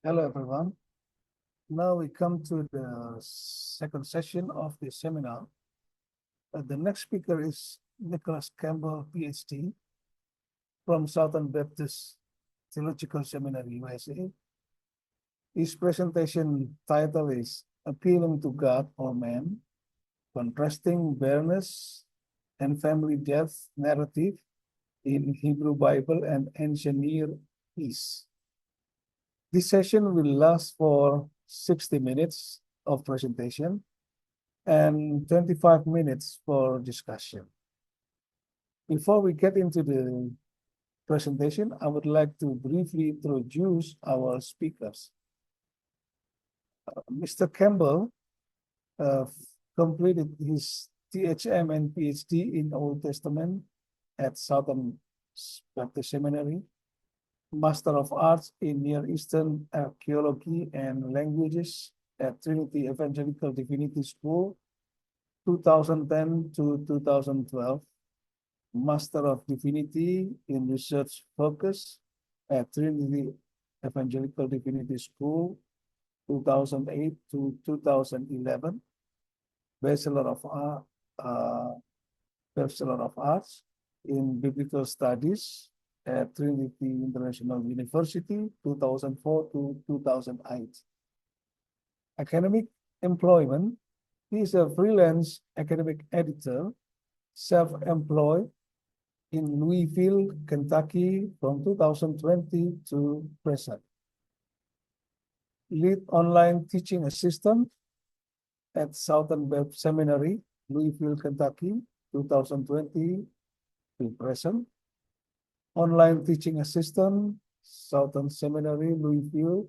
Hello, everyone. Now we come to the second session of the seminar. The next speaker is Nicholas Campbell, Ph.D. from Southern Baptist Theological Seminary, USA. His presentation title is Appealing to God or Man, Contrasting Barrenness and Family Death Narrative in Hebrew Bible and Ancient Near East. This session will last for 60 minutes of presentation and 25 minutes for discussion. Before we get into the presentation, I would like to briefly introduce our speakers. Mr. Campbell completed his THM and PhD in Old Testament at Southern Baptist Seminary, Master of Arts in Near Eastern Archaeology and Languages at Trinity Evangelical Divinity School, 2010 to 2012, Master of Divinity in Research Focus at Trinity Evangelical Divinity School, 2008 to 2011, Bachelor of Arts in Biblical Studies at Trinity International University, 2004 to 2008. Academic employment. He is a freelance academic editor, self-employed in Louisville, Kentucky from 2020 to present. Lead online teaching assistant at Southern Baptist Seminary, Louisville, Kentucky, 2020 to present. Online teaching assistant, Southern Seminary, Louisville,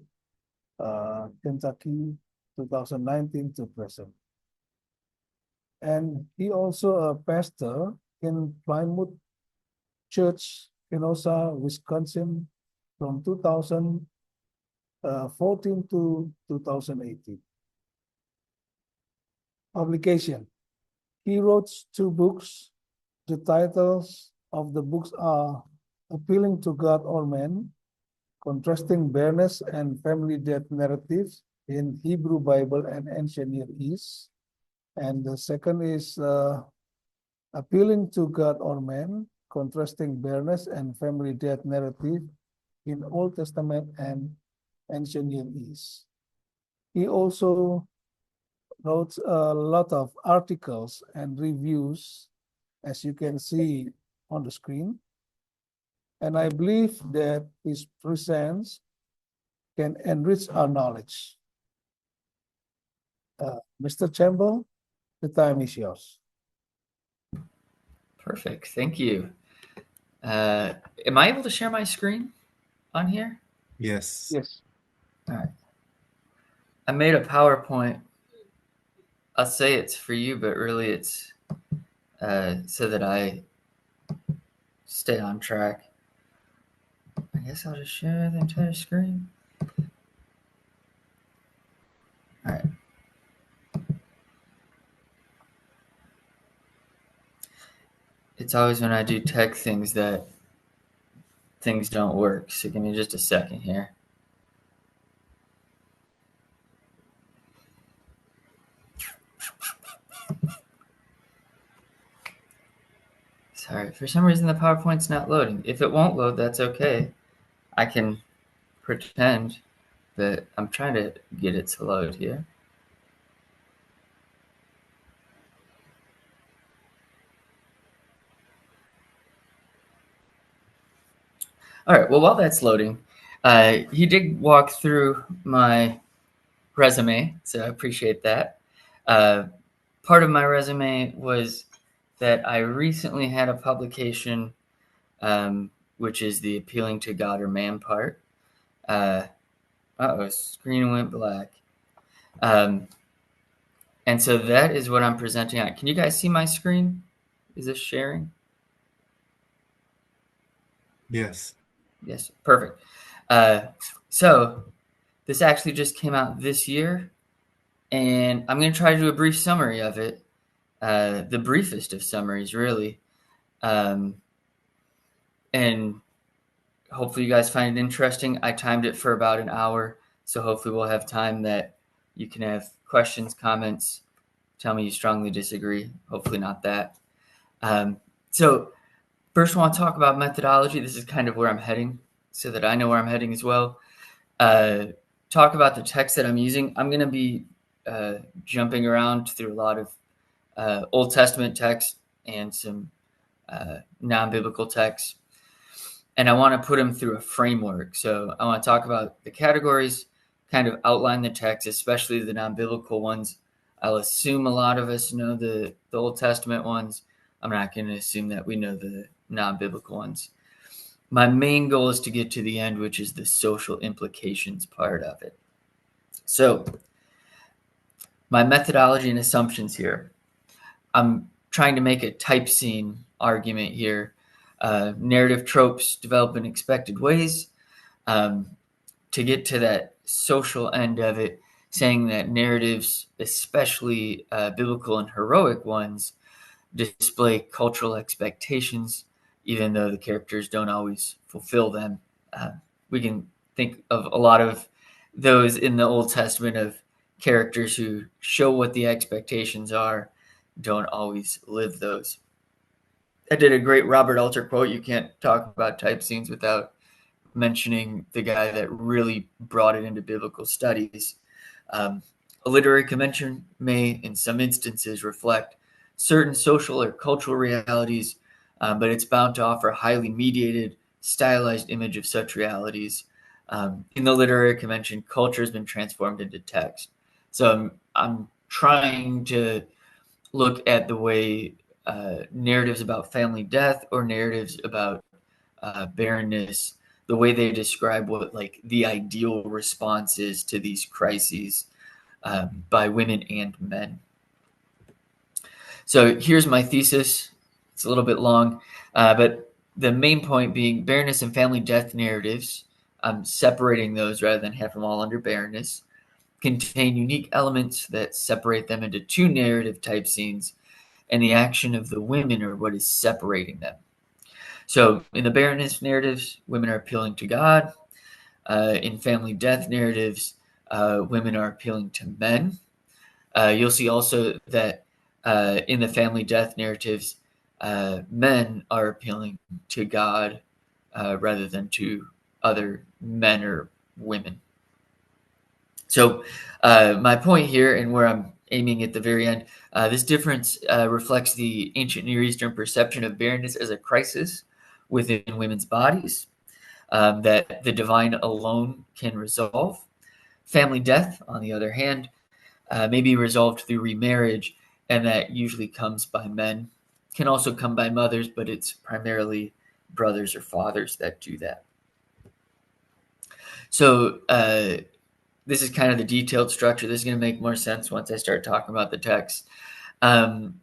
Kentucky, 2019 to present. And he also a pastor in Plymouth Church, Kenosha, Wisconsin, from 2014 to 2018. Publication. He wrote 2 books. The titles of the books are Appealing to God or Man, Contrasting Barrenness and Family Death Narratives in Hebrew Bible and Ancient Near East. And the second is Appealing to God or Man, Contrasting Barrenness and Family Death Narrative in Old Testament and Ancient Near East. He also wrote a lot of articles and reviews, as you can see on the screen. And I believe that his presence can enrich our knowledge. Mr. Campbell, the time is yours. Perfect. Thank you. Am I able to share my screen on here? Yes. Yes. All right. I made a PowerPoint. I'll say it's for you, but really it's so that I stay on track. I guess I'll just share the entire screen. All right. It's always when I do tech things that things don't work. So give me just a second here. Sorry, for some reason the PowerPoint's not loading. If it won't load, that's okay. I can pretend that I'm trying to get it to load here. All right, well, while that's loading, he did walk through my resume, so I appreciate that. Part of my resume was that I recently had a publication, which is the Appealing to God or Man part. Screen went black. And so that is what I'm presenting on. Can you guys see my screen? Is this sharing? Yes. Yes, perfect. So this actually just came out this year, and I'm going to try to do a brief summary of it, the briefest of summaries, really. And hopefully you guys find it interesting. I timed it for about an hour, So hopefully we'll have time that you can have questions, comments, tell me you strongly disagree. Hopefully not that. So first I want to talk about methodology. This is kind of where I'm heading so that I know where I'm heading as well. Talk about the text that I'm using. I'm going to be jumping around through a lot of Old Testament text and some non-biblical texts. And I want to put them through a framework. So I want to talk about the categories, kind of outline the text, especially the non-biblical ones. I'll assume a lot of us know the Old Testament ones. I'm not going to assume that we know the non-biblical ones. My main goal is to get to the end, which is the social implications part of it. So my methodology and assumptions here. I'm trying to make a type scene argument here. Narrative tropes develop in expected ways. To get to that social end of it, saying that narratives, especially biblical and heroic ones, display cultural expectations, even though the characters don't always fulfill them. We can think of a lot of those in the Old Testament of characters who show what the expectations are, don't always live those. I did a great Robert Alter quote. You can't talk about type scenes without mentioning the guy that really brought it into biblical studies. A literary convention may, in some instances, reflect certain social or cultural realities, but it's bound to offer a highly mediated, stylized image of such realities. In the literary convention, culture has been transformed into text. So I'm trying to look at the way narratives about family death or narratives about barrenness, the way they describe what like the ideal response is to these crises by women and men. So here's my thesis. It's a little bit long, but the main point being barrenness and family death narratives, I'm separating those rather than have them all under barrenness, contain unique elements that separate them into two narrative type scenes, and the action of the women are what is separating them. So in the barrenness narratives, women are appealing to God. In family death narratives, women are appealing to men. You'll see also that in the family death narratives, men are appealing to God rather than to other men or women. So my point here, and where I'm aiming at the very end, this difference reflects the ancient Near Eastern perception of barrenness as a crisis within women's bodies that the divine alone can resolve. Family death, on the other hand, may be resolved through remarriage, and that usually comes by men. Can also come by mothers, but it's primarily brothers or fathers that do that. So this is kind of the detailed structure. This is going to make more sense once I start talking about the text.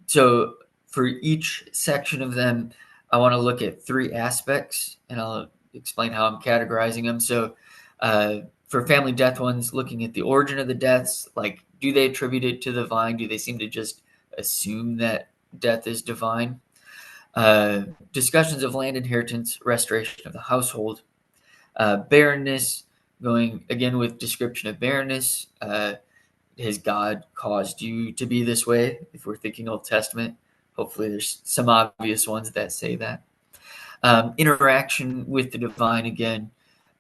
So for each section of them, I want to look at three aspects, and I'll explain how I'm categorizing them. So for family death ones, looking at the origin of the deaths, like do they attribute it to the divine? Do they seem to just assume that death is divine? Discussions of land inheritance, restoration of the household, barrenness, going again with description of barrenness. Has God caused you to be this way? If we're thinking Old Testament, hopefully there's some obvious ones that say that. Interaction with the divine again,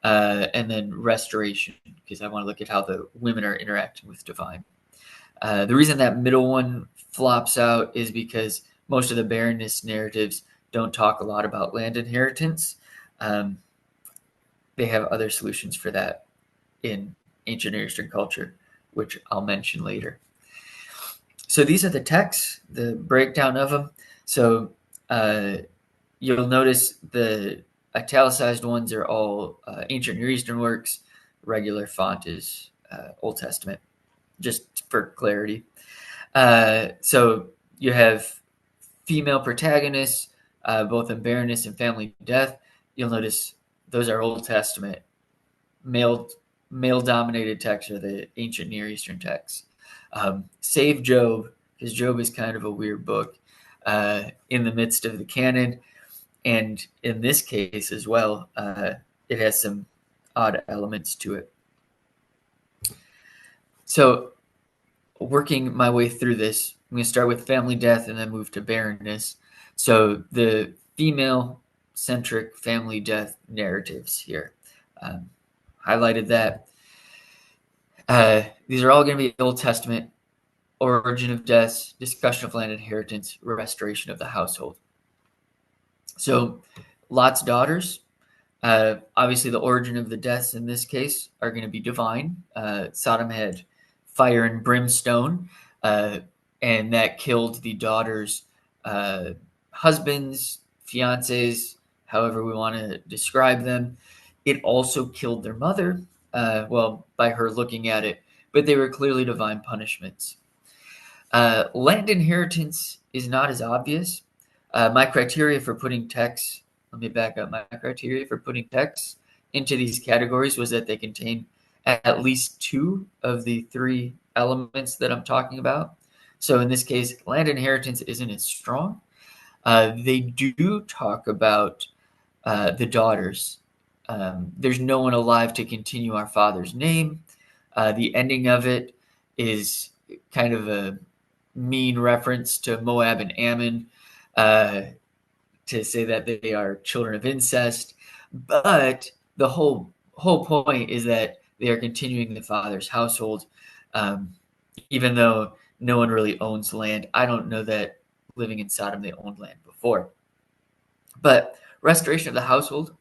and then restoration, because I want to look at how the women are interacting with divine. The reason that middle one flops out is because most of the barrenness narratives don't talk a lot about land inheritance. They have other solutions for that in ancient Near Eastern culture, which I'll mention later. So these are the texts, the breakdown of them. So you'll notice the italicized ones are all ancient Near Eastern works. Regular font is Old Testament, just for clarity. So you have female protagonists, both in barrenness and family death. You'll notice those are Old Testament. Male-dominated texts are the ancient Near Eastern texts. Save Job, because Job is kind of a weird book in the midst of the canon. And in this case as well, it has some odd elements to it. So working my way through this, I'm going to start with family death and then move to barrenness. So the female-centric family death narratives here. Highlighted that. These are all going to be Old Testament: origin of deaths, discussion of land inheritance, restoration of the household. So Lot's daughters, obviously the origin of the deaths in this case are going to be divine. Sodom had fire and brimstone, and that killed the daughters' husbands, fiancés, however we want to describe them. It also killed their mother, by her looking at it, but they were clearly divine punishments. Land inheritance is not as obvious. My criteria for putting texts, let me back up. My criteria for putting texts into these categories was that they contain at least two of the three elements that I'm talking about. So in this case, land inheritance isn't as strong. They do talk about the daughters. There's no one alive to continue our father's name. The ending of it is kind of a mean reference to Moab and Ammon, to say that they are children of incest. But the whole point is that they are continuing the father's household, even though no one really owns land. I don't know that living in Sodom they owned land before. But restoration of the household,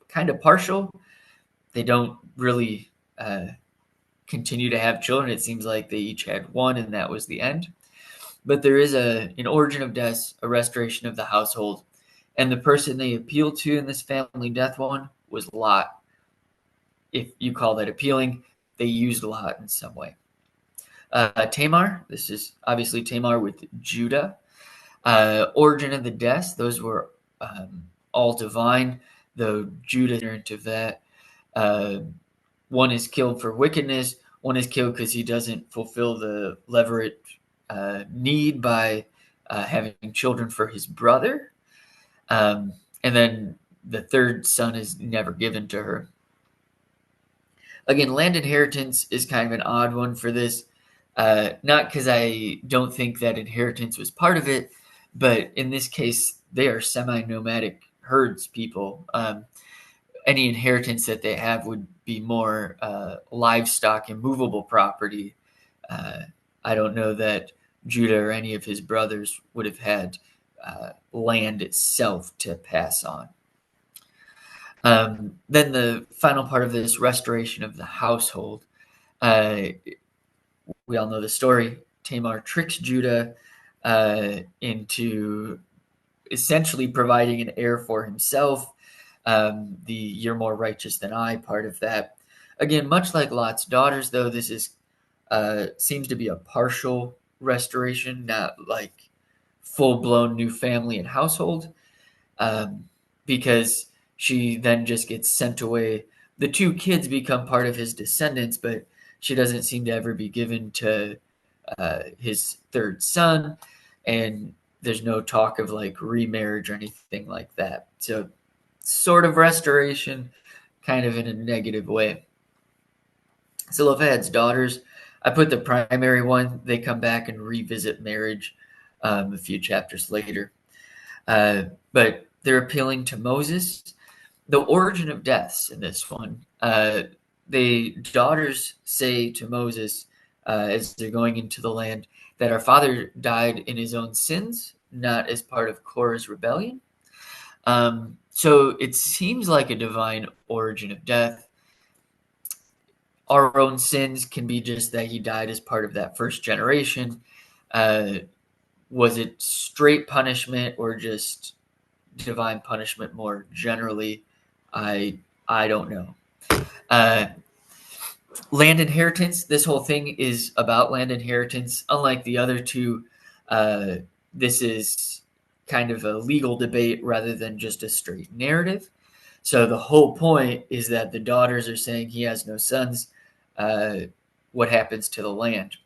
kind of partial. They don't really continue to have children. It seems like they each had one, and that was the end. But there is an origin of death, a restoration of the household. And the person they appealed to in this family death one was Lot. If you call that appealing, they used Lot in some way. Tamar, this is obviously Tamar with Judah. Origin of the deaths, those were all divine, though Judah ignorant of that. One is killed for wickedness. One is killed because he doesn't fulfill the levirate need by having children for his brother. And then the third son is never given to her. Again, land inheritance is kind of an odd one for this. Not because I don't think that inheritance was part of it, but in this case, they are semi-nomadic herds people. Any inheritance that they have would be more livestock and movable property. I don't know that Judah or any of his brothers would have had land itself to pass on. Then the final part of this, restoration of the household. We all know the story. Tamar tricks Judah into essentially providing an heir for himself. The "you're more righteous than I" part of that. Again, much like Lot's daughters, though, this is seems to be a partial restoration, not like full-blown new family and household, because she then just gets sent away. The two kids become part of his descendants, but she doesn't seem to ever be given to his third son, and there's no talk of like remarriage or anything like that. So sort of restoration, kind of in a negative way. Zelophehad's daughters, I put the primary one. They come back and revisit marriage a few chapters later. But they're appealing to Moses. The origin of deaths in this one, the daughters say to Moses as they're going into the land that our father died in his own sins, not as part of Korah's rebellion. So it seems like a divine origin of death. Our own sins can be just that he died as part of that first generation. Was it straight punishment or just divine punishment more generally? I don't know. Land inheritance. This whole thing is about land inheritance. Unlike the other two, this is kind of a legal debate rather than just a straight narrative. So the whole point is that the daughters are saying he has no sons. What happens to the land?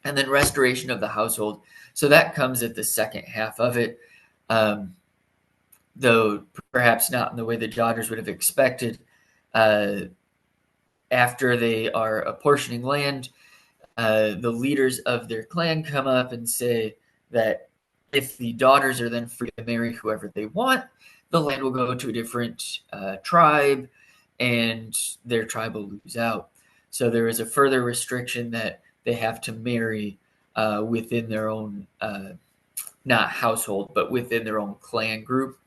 And then restoration of the household. So that comes at the second half of it, though perhaps not in the way the daughters would have expected. after they are apportioning land, the leaders of their clan come up and say that if the daughters are then free to marry whoever they want, the land will go to a different tribe, and their tribe will lose out. So there is a further restriction that they have to marry within their own, not household, but within their own clan group.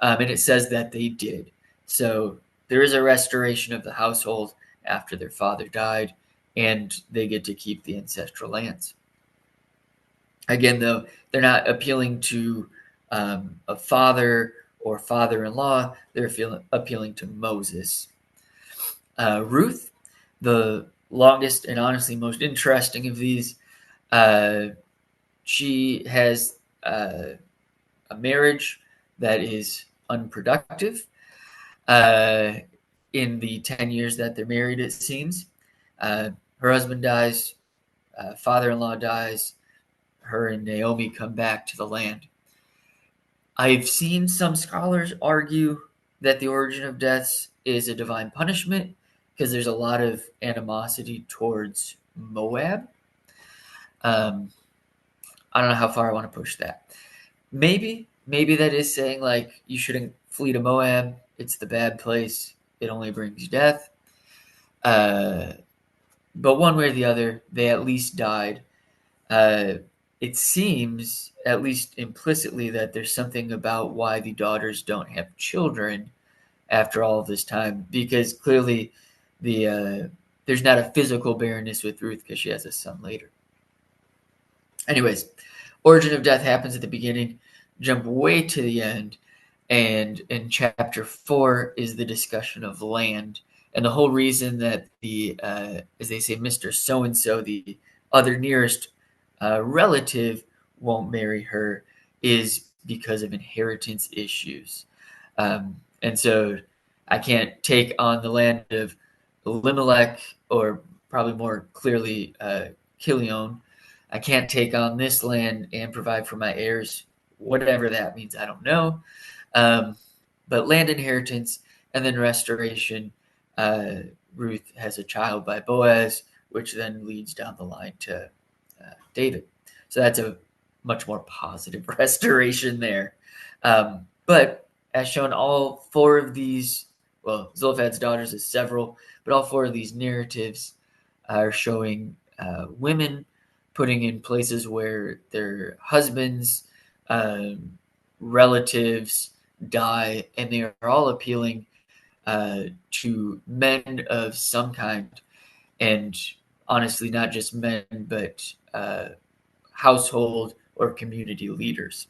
And it says that they did. So there is a restoration of the household after their father died, and they get to keep the ancestral lands. Again, though, they're not appealing to a father or father-in-law. They're appealing to Moses. Ruth, the longest and honestly most interesting of these, she has a marriage that is unproductive in the 10 years that they're married, it seems. Her husband dies, father-in-law dies, her and Naomi come back to the land. I've seen some scholars argue that the origin of deaths is a divine punishment because there's a lot of animosity towards Moab. I don't know how far I want to push that. Maybe that is saying like you shouldn't flee to Moab. It's the bad place. It only brings death. But one way or the other, they at least died. It seems, at least implicitly, that there's something about why the daughters don't have children after all of this time, because clearly there's not a physical barrenness with Ruth because she has a son later. Anyways, origin of death happens at the beginning, jump way to the end, and in chapter 4 is the discussion of land. And the whole reason that as they say, Mr. So-and-so, the other nearest relative, won't marry her is because of inheritance issues. And so I can't take on the land of Elimelech, or probably more clearly Chilion. I can't take on this land and provide for my heirs, whatever that means, I don't know. But land inheritance and then restoration. Ruth has a child by Boaz, which then leads down the line to David. So that's a much more positive restoration there. But as shown, all four of these, well, Zelophehad's daughters is several, but all four of these narratives are showing women putting in places where their husbands, relatives die, and they are all appealing to men of some kind, and honestly, not just men, but household or community leaders.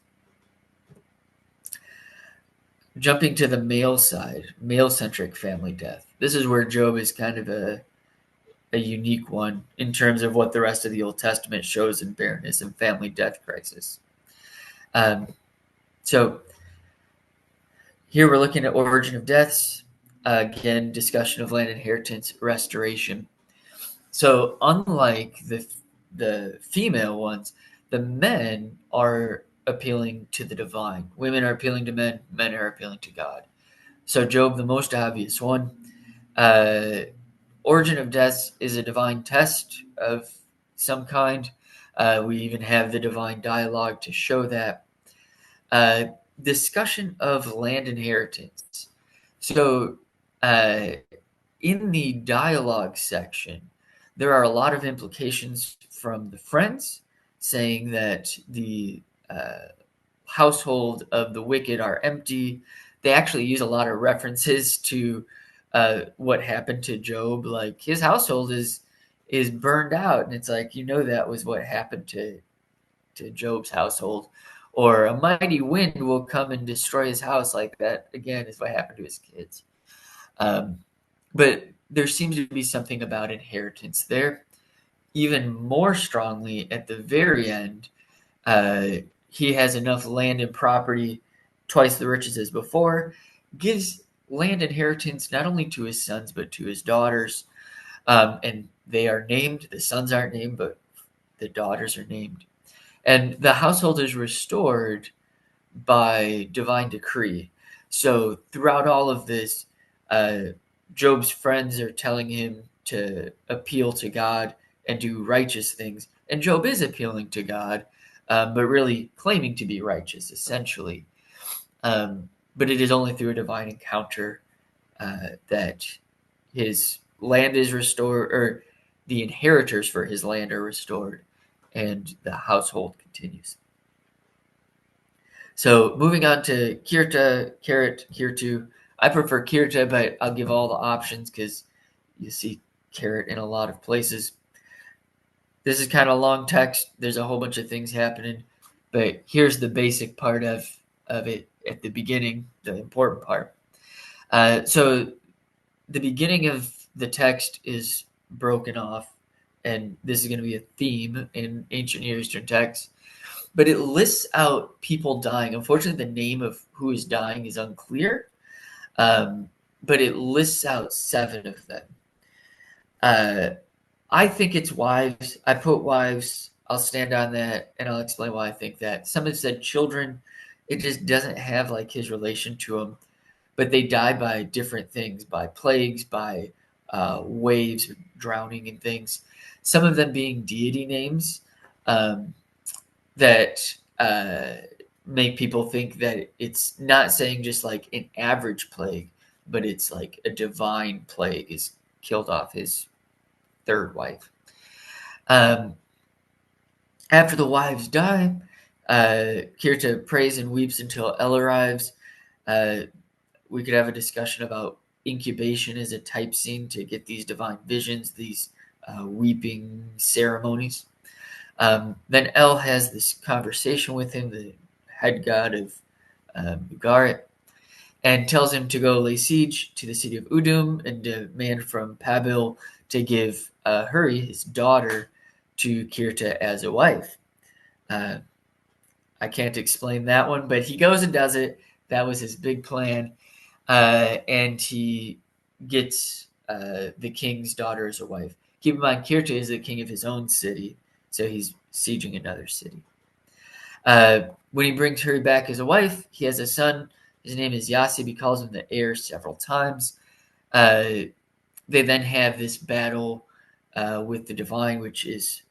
Jumping to the male side, male-centric family death. This is where Job is kind of a unique one in terms of what the rest of the Old Testament shows in barrenness and family death crisis. So here we're looking at origin of deaths. Again, discussion of land inheritance, restoration. So unlike the female ones, the men are appealing to the divine. Women are appealing to men. Men are appealing to God. So Job, the most obvious one. Origin of deaths is a divine test of some kind. We even have the divine dialogue to show that. Discussion of land inheritance. So in the dialogue section, there are a lot of implications from the friends saying that the household of the wicked are empty. They actually use a lot of references to what happened to Job, like his household is burned out, and it's like, that was what happened to Job's household. Or a mighty wind will come and destroy his house, like that again is what happened to his kids. But there seems to be something about inheritance there. Even more strongly at the very end, he has enough land and property, twice the riches as before, gives land inheritance not only to his sons but to his daughters. And they are named. The sons aren't named, but the daughters are named. And the household is restored by divine decree. So throughout all of this, Job's friends are telling him to appeal to God and do righteous things. And Job is appealing to God, but really claiming to be righteous, essentially. But it is only through a divine encounter that his land is restored, or the inheritors for his land are restored, and the household continues. So moving on to Kirta, Karat, Kirtu. I prefer Kirta, but I'll give all the options because you see Karat in a lot of places. This is kind of a long text. There's a whole bunch of things happening, but here's the basic part of it at the beginning, the important part. So the beginning of the text is broken off, and this is going to be a theme in ancient Near Eastern texts, but it lists out people dying. Unfortunately, the name of who is dying is unclear, but it lists out 7 of them. I think it's wives. I put wives. I'll stand on that, and I'll explain why I think that. Some have said children. It just doesn't have like his relation to them, but they die by different things, by plagues, by waves, drowning and things. Some of them being deity names that make people think that it's not saying just like an average plague, but it's like a divine plague is killed off his 3rd wife. After the wives die, Kirta prays and weeps until El arrives. We could have a discussion about incubation as a type scene to get these divine visions, these weeping ceremonies. Then El has this conversation with him, the head god of Ugarit, and tells him to go lay siege to the city of Udum and demand from Pabil to give Huri, his daughter, to Kirta as a wife. I can't explain that one, but he goes and does it. That was his big plan. And he gets the king's daughter as a wife. Keep in mind, Kirta is the king of his own city, so he's sieging another city. When he brings Huri back as a wife, he has a son. His name is Yasib. He calls him the heir several times. They then have this battle with the divine, which is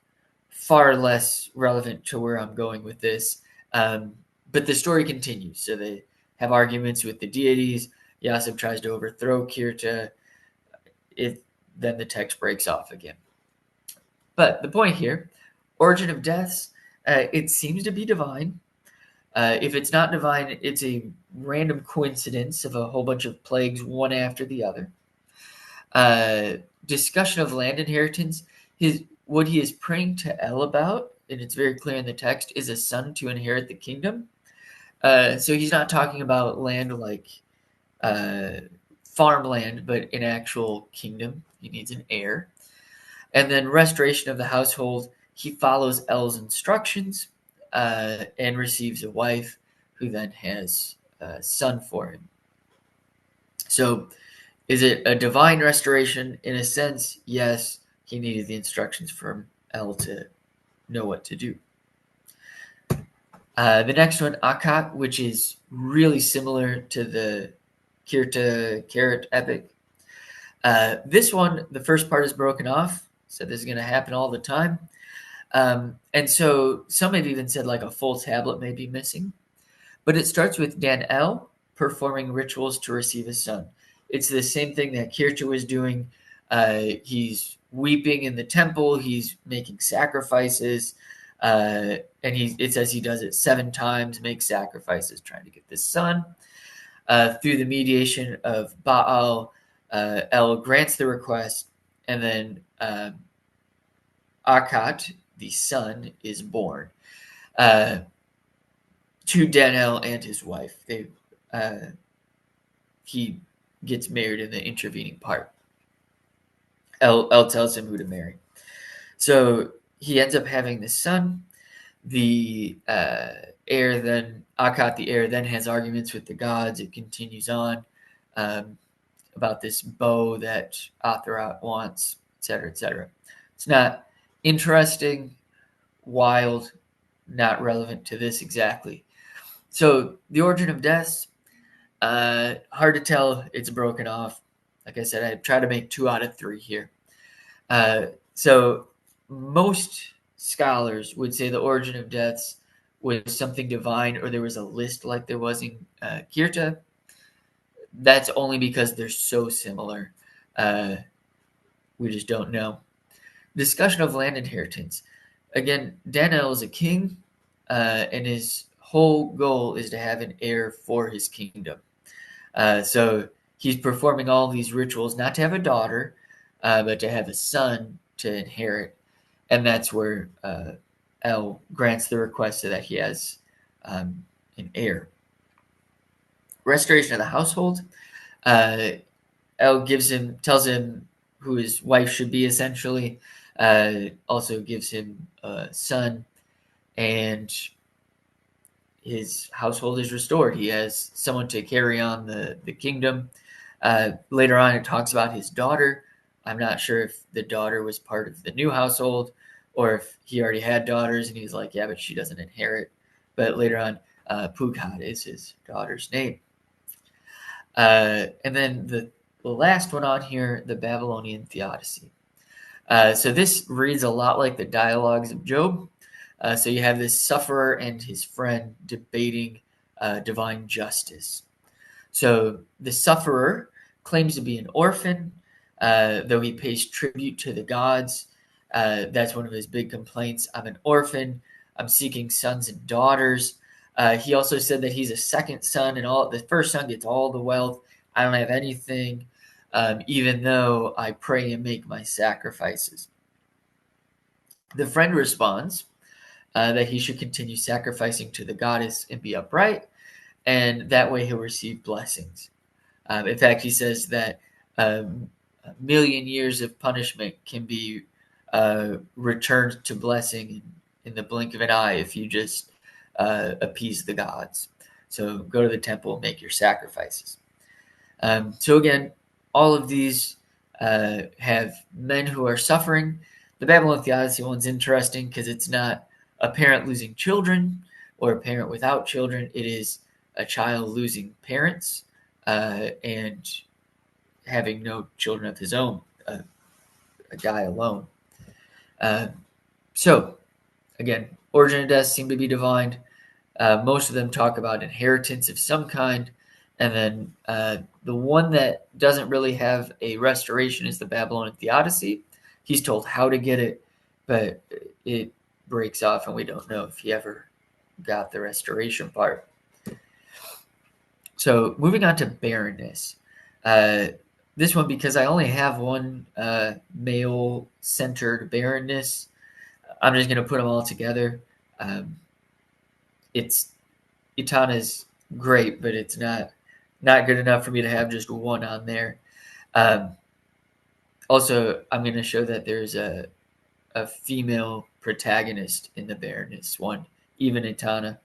far less relevant to where I'm going with this. But the story continues. So they have arguments with the deities. Yasib tries to overthrow Kirta. Then the text breaks off again. But the point here, origin of deaths, it seems to be divine. If it's not divine, it's a random coincidence of a whole bunch of plagues, one after the other. Discussion of land inheritance. What he is praying to El about, and it's very clear in the text, is a son to inherit the kingdom. So he's not talking about land like farmland, but an actual kingdom. He needs an heir. And then restoration of the household. He follows El's instructions and receives a wife who then has a son for him. So is it a divine restoration? In a sense, yes. He needed the instructions from El to know what to do. The next one, Akat, which is really similar to the Kirta Karat epic. This one, the first part is broken off. So this is going to happen all the time. And so some have even said like a full tablet may be missing. But it starts with Dan-El performing rituals to receive a son. It's the same thing that Kirta was doing. He's weeping in the temple. He's making sacrifices. And it says he does it 7 times, makes sacrifices, trying to get this son. Through the mediation of Baal, El grants the request, and then Akat, the son, is born to Dan-El and his wife. He gets married in the intervening part. El tells him who to marry. So he ends up having this son. The heir then, Akat, the heir, then has arguments with the gods. It continues on about this bow that Atherat wants, etc., etc. It's not interesting, wild, not relevant to this exactly. So the origin of deaths, hard to tell. It's broken off. Like I said, I try to make 2 out of 3 here. So most scholars would say the origin of deaths was something divine, or there was a list like there was in Kirta. That's only because they're so similar. We just don't know. Discussion of land inheritance. Again, Daniel is a king, and his whole goal is to have an heir for his kingdom. So he's performing all these rituals, not to have a daughter, but to have a son to inherit. And that's where El grants the request so that he has an heir. Restoration of the household. El tells him who his wife should be, essentially. Also gives him a son, and his household is restored. He has someone to carry on the kingdom. Later on, it talks about his daughter. I'm not sure if the daughter was part of the new household or if he already had daughters and he's like, yeah, but she doesn't inherit. But later on, Pughat is his daughter's name. And then the last one on here, the Babylonian Theodicy. So this reads a lot like the dialogues of Job. So you have this sufferer and his friend debating divine justice. So the sufferer claims to be an orphan, though he pays tribute to the gods. That's one of his big complaints. I'm an orphan. I'm seeking sons and daughters. He also said that he's a second son, and the first son gets all the wealth. I don't have anything, even though I pray and make my sacrifices. The friend responds that he should continue sacrificing to the goddess and be upright, and that way he'll receive blessings. In fact, he says that a million years of punishment can be returned to blessing in the blink of an eye if you just appease the gods. So go to the temple, make your sacrifices. So again, all of these have men who are suffering. The Babylon Theodicy one's interesting because it's not a parent losing children or a parent without children. It is a child losing parents and having no children of his own, a guy alone. So again, origin of death seem to be divine. Most of them talk about inheritance of some kind. And then the one that doesn't really have a restoration is the Babylonian Theodicy. He's told how to get it, but it breaks off, and we don't know if he ever got the restoration part. So moving on to barrenness. This one, because I only have one male-centered barrenness, I'm just going to put them all together. Itana's great, but it's not good enough for me to have just one on there. Also, I'm going to show that there's a female protagonist in the barrenness one, even Itana.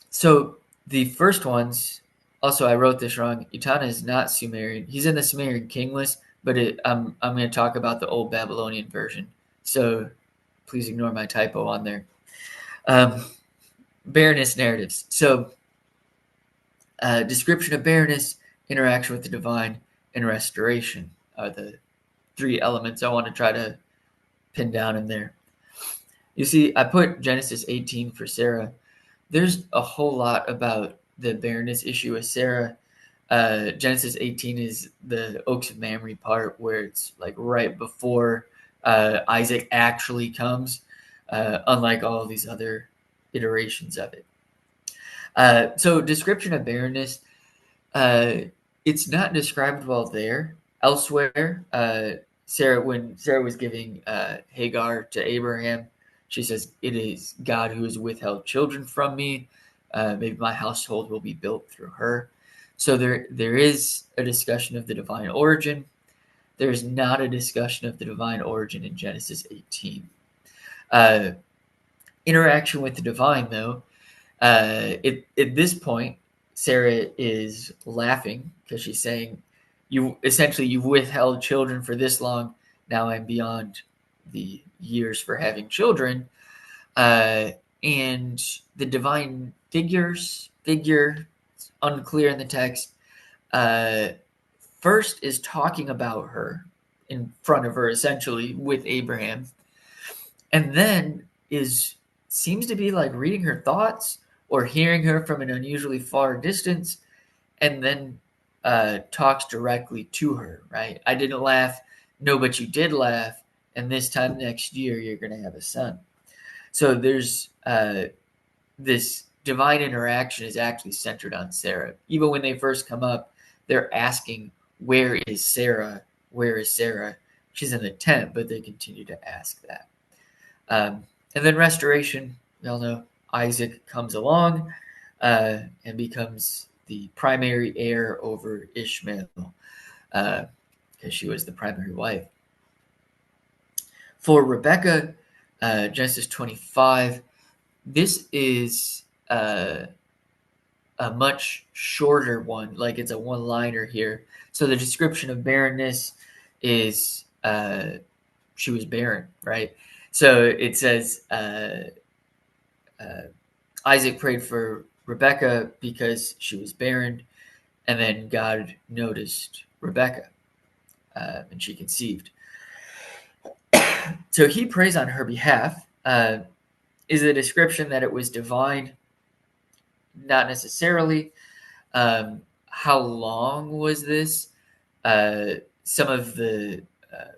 So the first ones, also I wrote this wrong. Itana is not Sumerian. He's in the Sumerian king list, but I'm going to talk about the old Babylonian version. So please ignore my typo on there. Barrenness narratives. So description of barrenness, interaction with the divine, and restoration are the three elements I want to try to pin down in there. You see, I put Genesis 18 for Sarah. There's a whole lot about the barrenness issue with Sarah. Genesis 18 is the Oaks of Mamre part where it's like right before Isaac actually comes, unlike all of these other iterations of it. So description of barrenness, it's not described well there. Elsewhere, when Sarah was giving Hagar to Abraham, she says, "It is God who has withheld children from me. Maybe my household will be built through her." So there is a discussion of the divine origin. There's not a discussion of the divine origin in Genesis 18. Interaction with the divine, though, at this point, Sarah is laughing because she's saying, you've withheld children for this long. Now I'm beyond the years for having children. And the divine figure, it's unclear in the text, first is talking about her in front of her, essentially, with Abraham, and then seems to be like reading her thoughts or hearing her from an unusually far distance, and then talks directly to her, right? I didn't laugh. No, but you did laugh. And this time next year, you're going to have a son. So there's this divine interaction is actually centered on Sarah. Even when they first come up, they're asking, where is Sarah? Where is Sarah? She's in the tent, but they continue to ask that. And then restoration, we all know Isaac comes along and becomes the primary heir over Ishmael because she was the primary wife. For Rebecca, Genesis 25, this is a much shorter one, like it's a one-liner here. So the description of barrenness is she was barren, right? So it says Isaac prayed for Rebecca because she was barren, and then God noticed Rebecca, and she conceived. So he prays on her behalf. Is a description that it was divine? Not necessarily. How long was this? Some of the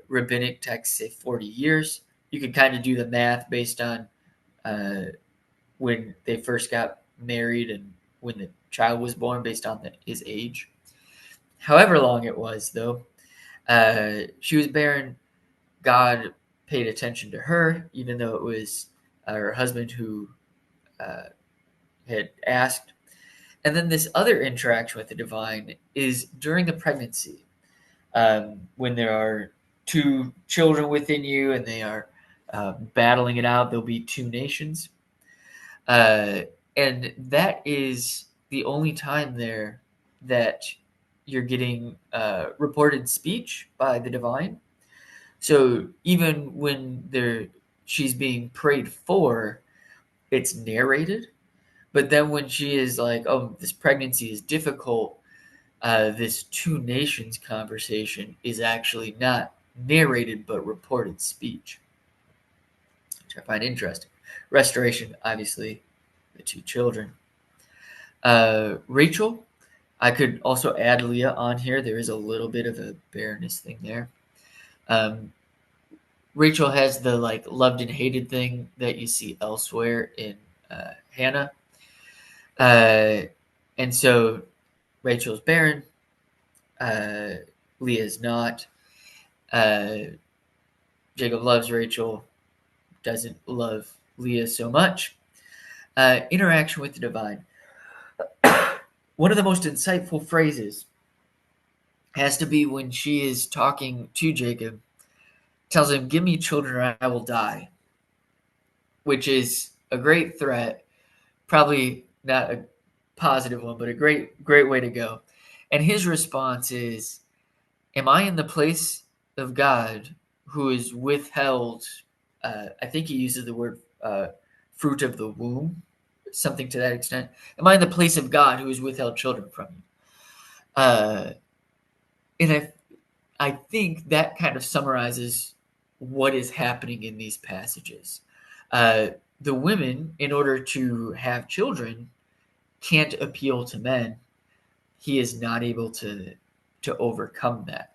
rabbinic texts say 40 years. You could kind of do the math based on when they first got married and when the child was born based on his age. However long it was, though, she was barren. God paid attention to her, even though it was her husband who had asked. And then this other interaction with the divine is during the pregnancy, when there are two children within you and they are battling it out. There'll be two nations. And that is the only time there that you're getting reported speech by the divine. So even when she's being prayed for, it's narrated. But then when she is like, oh, this pregnancy is difficult, this two nations conversation is actually not narrated but reported speech, which I find interesting. Restoration, obviously, the two children. Rachel, I could also add Leah on here. There is a little bit of a barrenness thing there. Rachel has the like loved and hated thing that you see elsewhere in Hannah. And so Rachel's barren. Leah's not. Jacob loves Rachel, doesn't love Leah so much. Interaction with the divine. One of the most insightful phrases has to be when she is talking to Jacob, tells him, give me children or I will die, which is a great threat, probably not a positive one, but a great way to go. And his response is, am I in the place of God who is withheld? I think he uses the word fruit of the womb, something to that extent. Am I in the place of God who has withheld children from you? And I think that kind of summarizes what is happening in these passages. The women, in order to have children, can't appeal to men. He is not able to overcome that.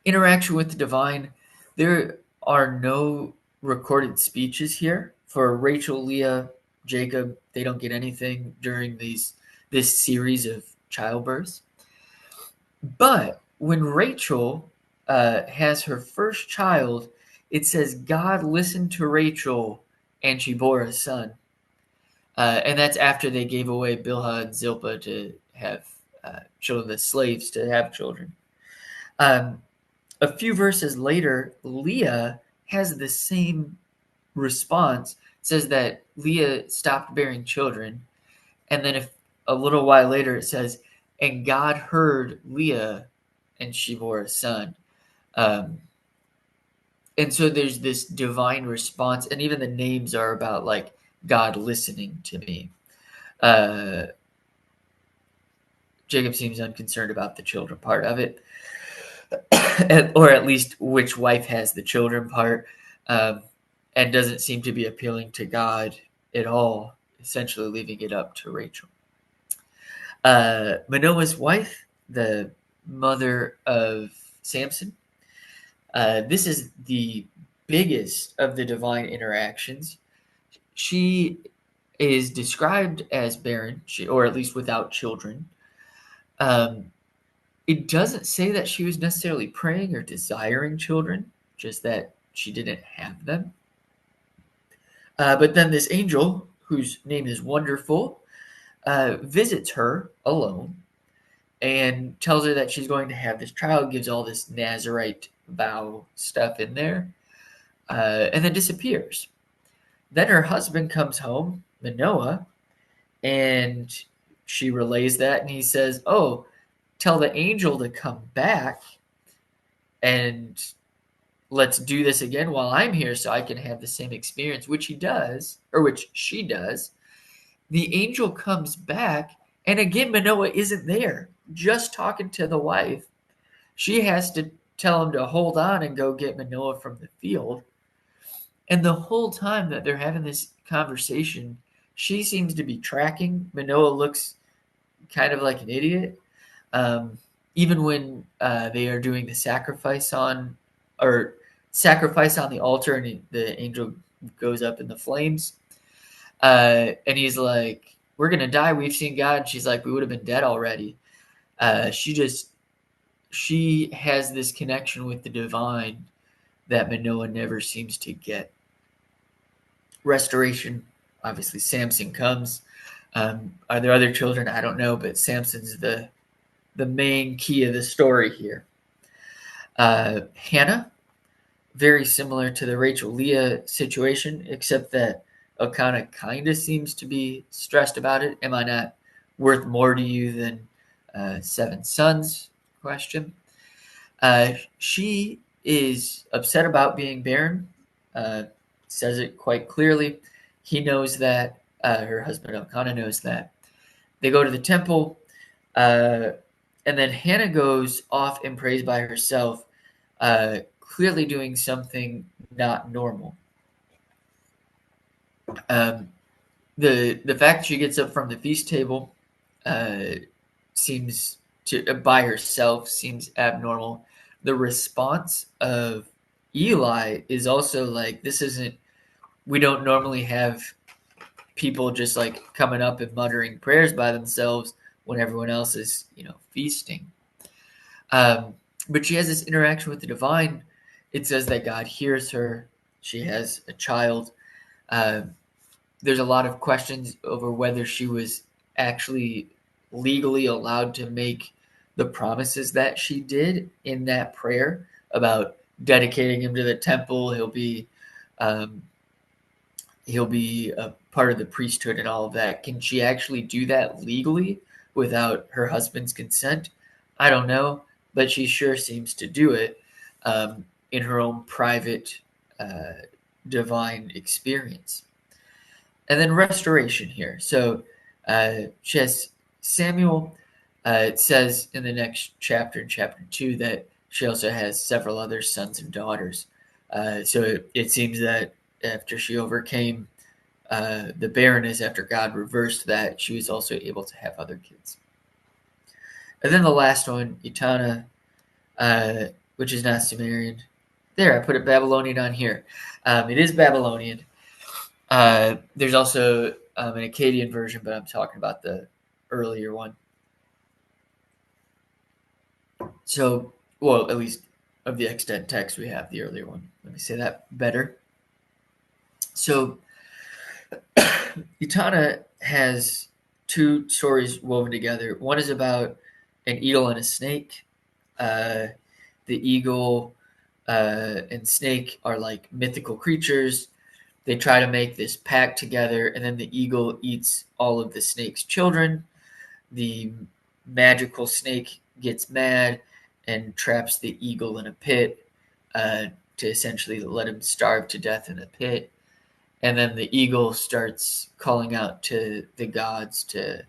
Interaction with the divine. There are no recorded speeches here for Rachel, Leah, Jacob. They don't get anything during this series of childbirths. But when Rachel has her first child, it says God listened to Rachel and she bore a son. And that's after they gave away Bilhah and Zilpah to have children, the slaves to have children. A few verses later, Leah has the same response. It says that Leah stopped bearing children. And then a little while later it says, and God heard Leah and she bore a son. And so there's this divine response. And even the names are about like God listening to me. Jacob seems unconcerned about the children part of it. or at least which wife has the children part, and doesn't seem to be appealing to God at all, essentially leaving it up to Rachel. Manoah's wife, the mother of Samson, this is the biggest of the divine interactions. She is described as barren, or at least without children. It doesn't say that she was necessarily praying or desiring children, just that she didn't have them. But then this angel, whose name is Wonderful, visits her alone and tells her that she's going to have this child, gives all this Nazarite vow stuff in there, and then disappears. Then her husband comes home, Manoah, and she relays that, and he says, "Oh, tell the angel to come back and let's do this again while I'm here so I can have the same experience," which he does, or which she does. The angel comes back, and again, Manoah isn't there, just talking to the wife. She has to tell him to hold on and go get Manoah from the field. And the whole time that they're having this conversation, she seems to be tracking. Manoah looks kind of like an idiot. Even when they are doing the sacrifice on the altar, and the angel goes up in the flames, and he's like, "We're gonna die. We've seen God." And she's like, "We would have been dead already." She has this connection with the divine that Manoah never seems to get. Restoration, obviously, Samson comes. Are there other children? I don't know, but Samson's the main key of the story here. Hannah, very similar to the Rachel Leah situation, except that Elkanah kind of seems to be stressed about it. Am I not worth more to you than 7 sons? Question. She is upset about being barren. Says it quite clearly. He knows that. Her husband Elkanah knows that. They go to the temple, and then Hannah goes off and prays by herself, clearly doing something not normal. The fact that she gets up from the feast table seems to by herself seems abnormal. The response of Eli is also like, this isn't. We don't normally have people just like coming up and muttering prayers by themselves when everyone else is, feasting. But she has this interaction with the divine. It says that God hears her. She has a child. There's a lot of questions over whether she was actually legally allowed to make the promises that she did in that prayer about dedicating him to the temple. He'll be a part of the priesthood and all of that. Can she actually do that legally without her husband's consent? I don't know, but she sure seems to do it in her own private divine experience. And then restoration here. So she has Samuel. It says in the next chapter, in chapter 2, that she also has several other sons and daughters. So it seems that after she overcame the barrenness, after God reversed that, she was also able to have other kids. And then the last one, Etana, which is not Sumerian. There, I put it Babylonian on here. It is Babylonian. There's also an Akkadian version, but I'm talking about the earlier one. So, well, at least of the extant text, we have the earlier one. Let me say that better. So, Etana has 2 stories woven together. One is about an eagle and a snake. The eagle and snake are like mythical creatures. They try to make this pact together, and then the eagle eats all of the snake's children. The magical snake gets mad and traps the eagle in a pit to essentially let him starve to death in the pit. And then the eagle starts calling out to the gods to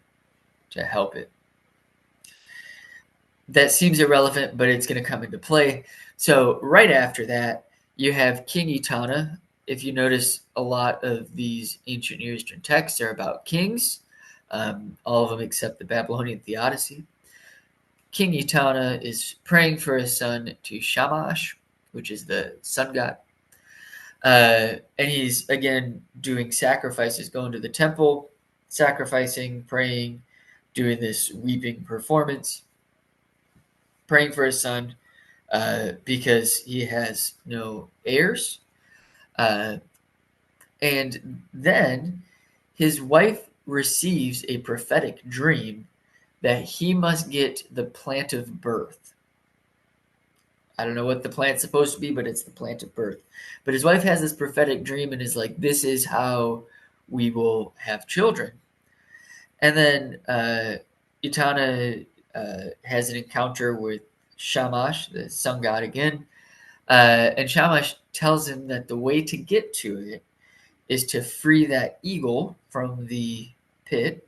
help it. that seems irrelevant, but it's going to come into play. So right after that, you have King Etana. If you notice, a lot of these ancient Near Eastern texts are about kings, all of them except the Babylonian Theodicy. King Etana is praying for a son to Shamash, which is the sun god. And he's, again, doing sacrifices, going to the temple, sacrificing, praying, doing this weeping performance, praying for his son because he has no heirs. And then his wife receives a prophetic dream that he must get the plant of birth. I don't know what the plant's supposed to be, but it's the plant of birth. But his wife has this prophetic dream and is like, this is how we will have children. And then Etana has an encounter with Shamash, the sun god again. And Shamash tells him that the way to get to it is to free that eagle from the pit.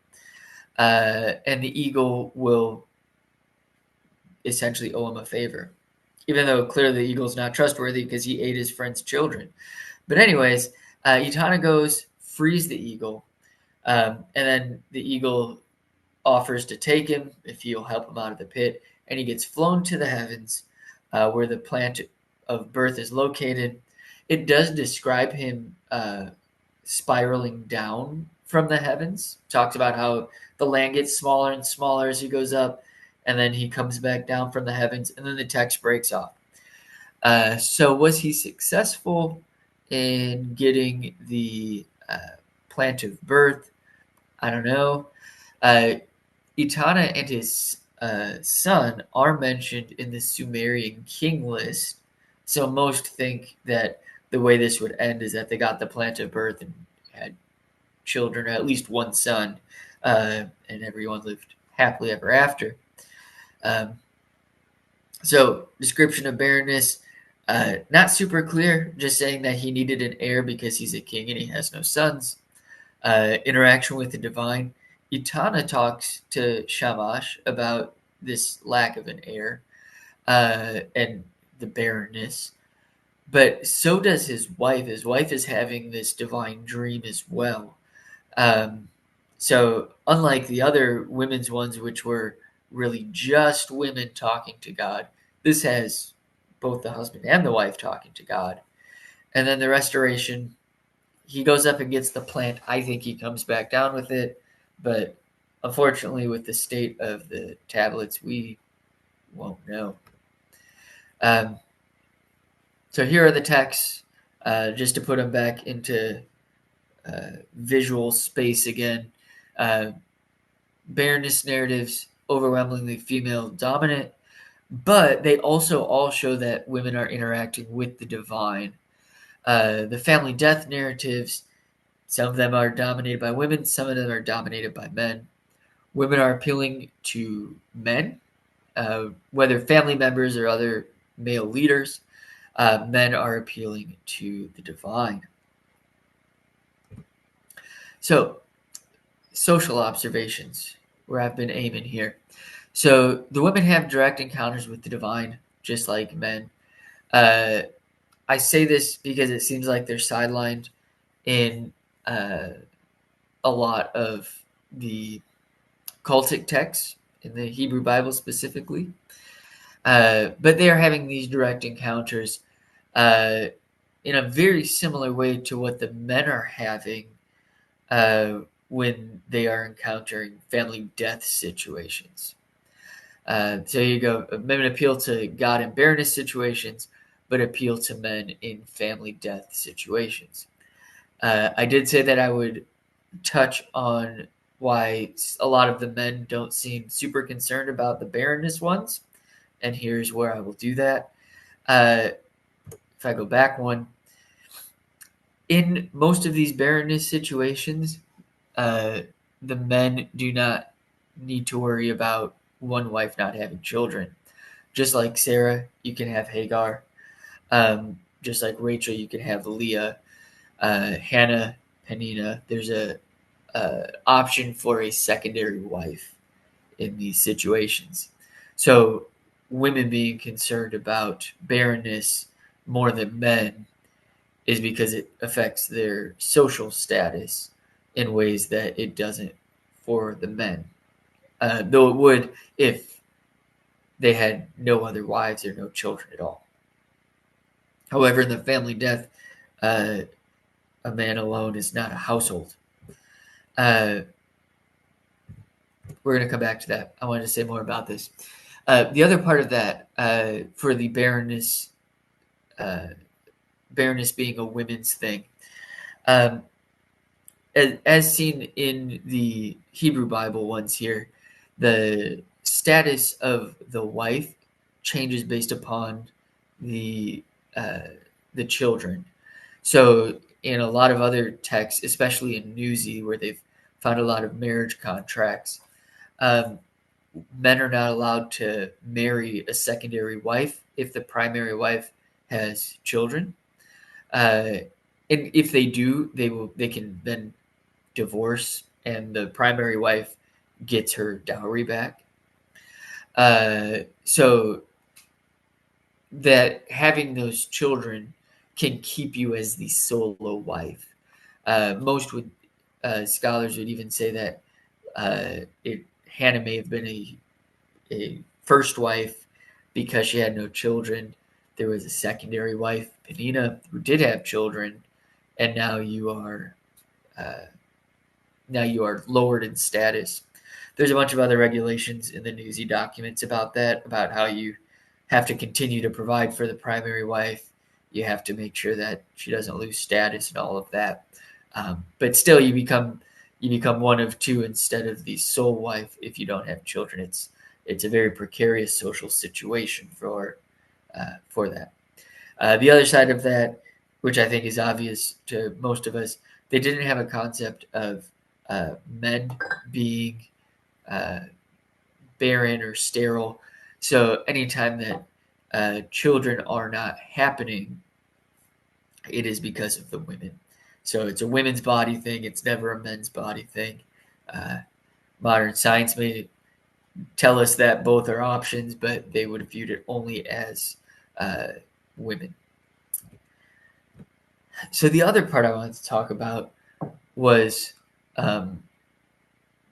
And the eagle will essentially owe him a favor, even though clearly the eagle's not trustworthy because he ate his friend's children. But anyways, Etana goes, frees the eagle, and then the eagle offers to take him if he'll help him out of the pit, and he gets flown to the heavens where the plant of birth is located. It does describe him spiraling down from the heavens. Talks about how the land gets smaller and smaller as he goes up, and then he comes back down from the heavens, and then the text breaks off. So was he successful in getting the plant of birth? I don't know. Etana and his son are mentioned in the Sumerian king list, so most think that the way this would end is that they got the plant of birth and had children, or at least one son, and everyone lived happily ever after. So description of barrenness, not super clear, just saying that he needed an heir because he's a king and he has no sons. Interaction with the divine. Etana talks to Shamash about this lack of an heir and the barrenness. But so does his wife. His wife is having this divine dream as well. So unlike the other women's ones, which were really just women talking to God, this has both the husband and the wife talking to God. And then the restoration, he goes up and gets the plant. I think he comes back down with it. But unfortunately, with the state of the tablets, we won't know. So here are the texts, just to put them back into visual space again. Barrenness narratives, overwhelmingly female dominant, but they also all show that women are interacting with the divine. The family death narratives, some of them are dominated by women, some of them are dominated by men. Women are appealing to men, whether family members or other male leaders. Men are appealing to the divine. So, social observations, where I've been aiming here. So, the women have direct encounters with the divine, just like men. I say this because it seems like they're sidelined in a lot of the cultic texts, in the Hebrew Bible specifically. But they are having these direct encounters in a very similar way to what the men are having when they are encountering family death situations. So you go, women appeal to God in barrenness situations, but appeal to men in family death situations. I did say that I would touch on why a lot of the men don't seem super concerned about the barrenness ones, and here's where I will do that. If I go back one, in most of these barrenness situations, the men do not need to worry about one wife not having children. Just like Sarah, you can have Hagar. Just like Rachel, you can have Leah. Hannah, Peninnah. There's a option for a secondary wife in these situations. So women being concerned about barrenness more than men is because it affects their social status in ways that it doesn't for the men. Though it would if they had no other wives or no children at all. However, in the family death, a man alone is not a household. We're going to come back to that. I wanted to say more about this. The other part of that, for the barrenness being a women's thing, as seen in the Hebrew Bible ones here, the status of the wife changes based upon the children. So in a lot of other texts, especially in Newsy, where they've found a lot of marriage contracts, men are not allowed to marry a secondary wife if the primary wife has children. And if they do, they can then divorce, and the primary wife gets her dowry back. So that having those children can keep you as the solo wife. Most scholars would even say that Hannah may have been a first wife because she had no children. There was a secondary wife, Peninnah, who did have children, and now you are lowered in status. There's a bunch of other regulations in the Newsy documents about that, about how you have to continue to provide for the primary wife. You have to make sure that she doesn't lose status and all of that. But still, you become one of two instead of the sole wife if you don't have children. It's a very precarious social situation for that. The other side of that, which I think is obvious to most of us, they didn't have a concept of men being barren or sterile. So anytime that children are not happening, it is because of the women. So it's a women's body thing. It's never a men's body thing. Modern science may tell us that both are options, but they would have viewed it only as women. So the other part I wanted to talk about was the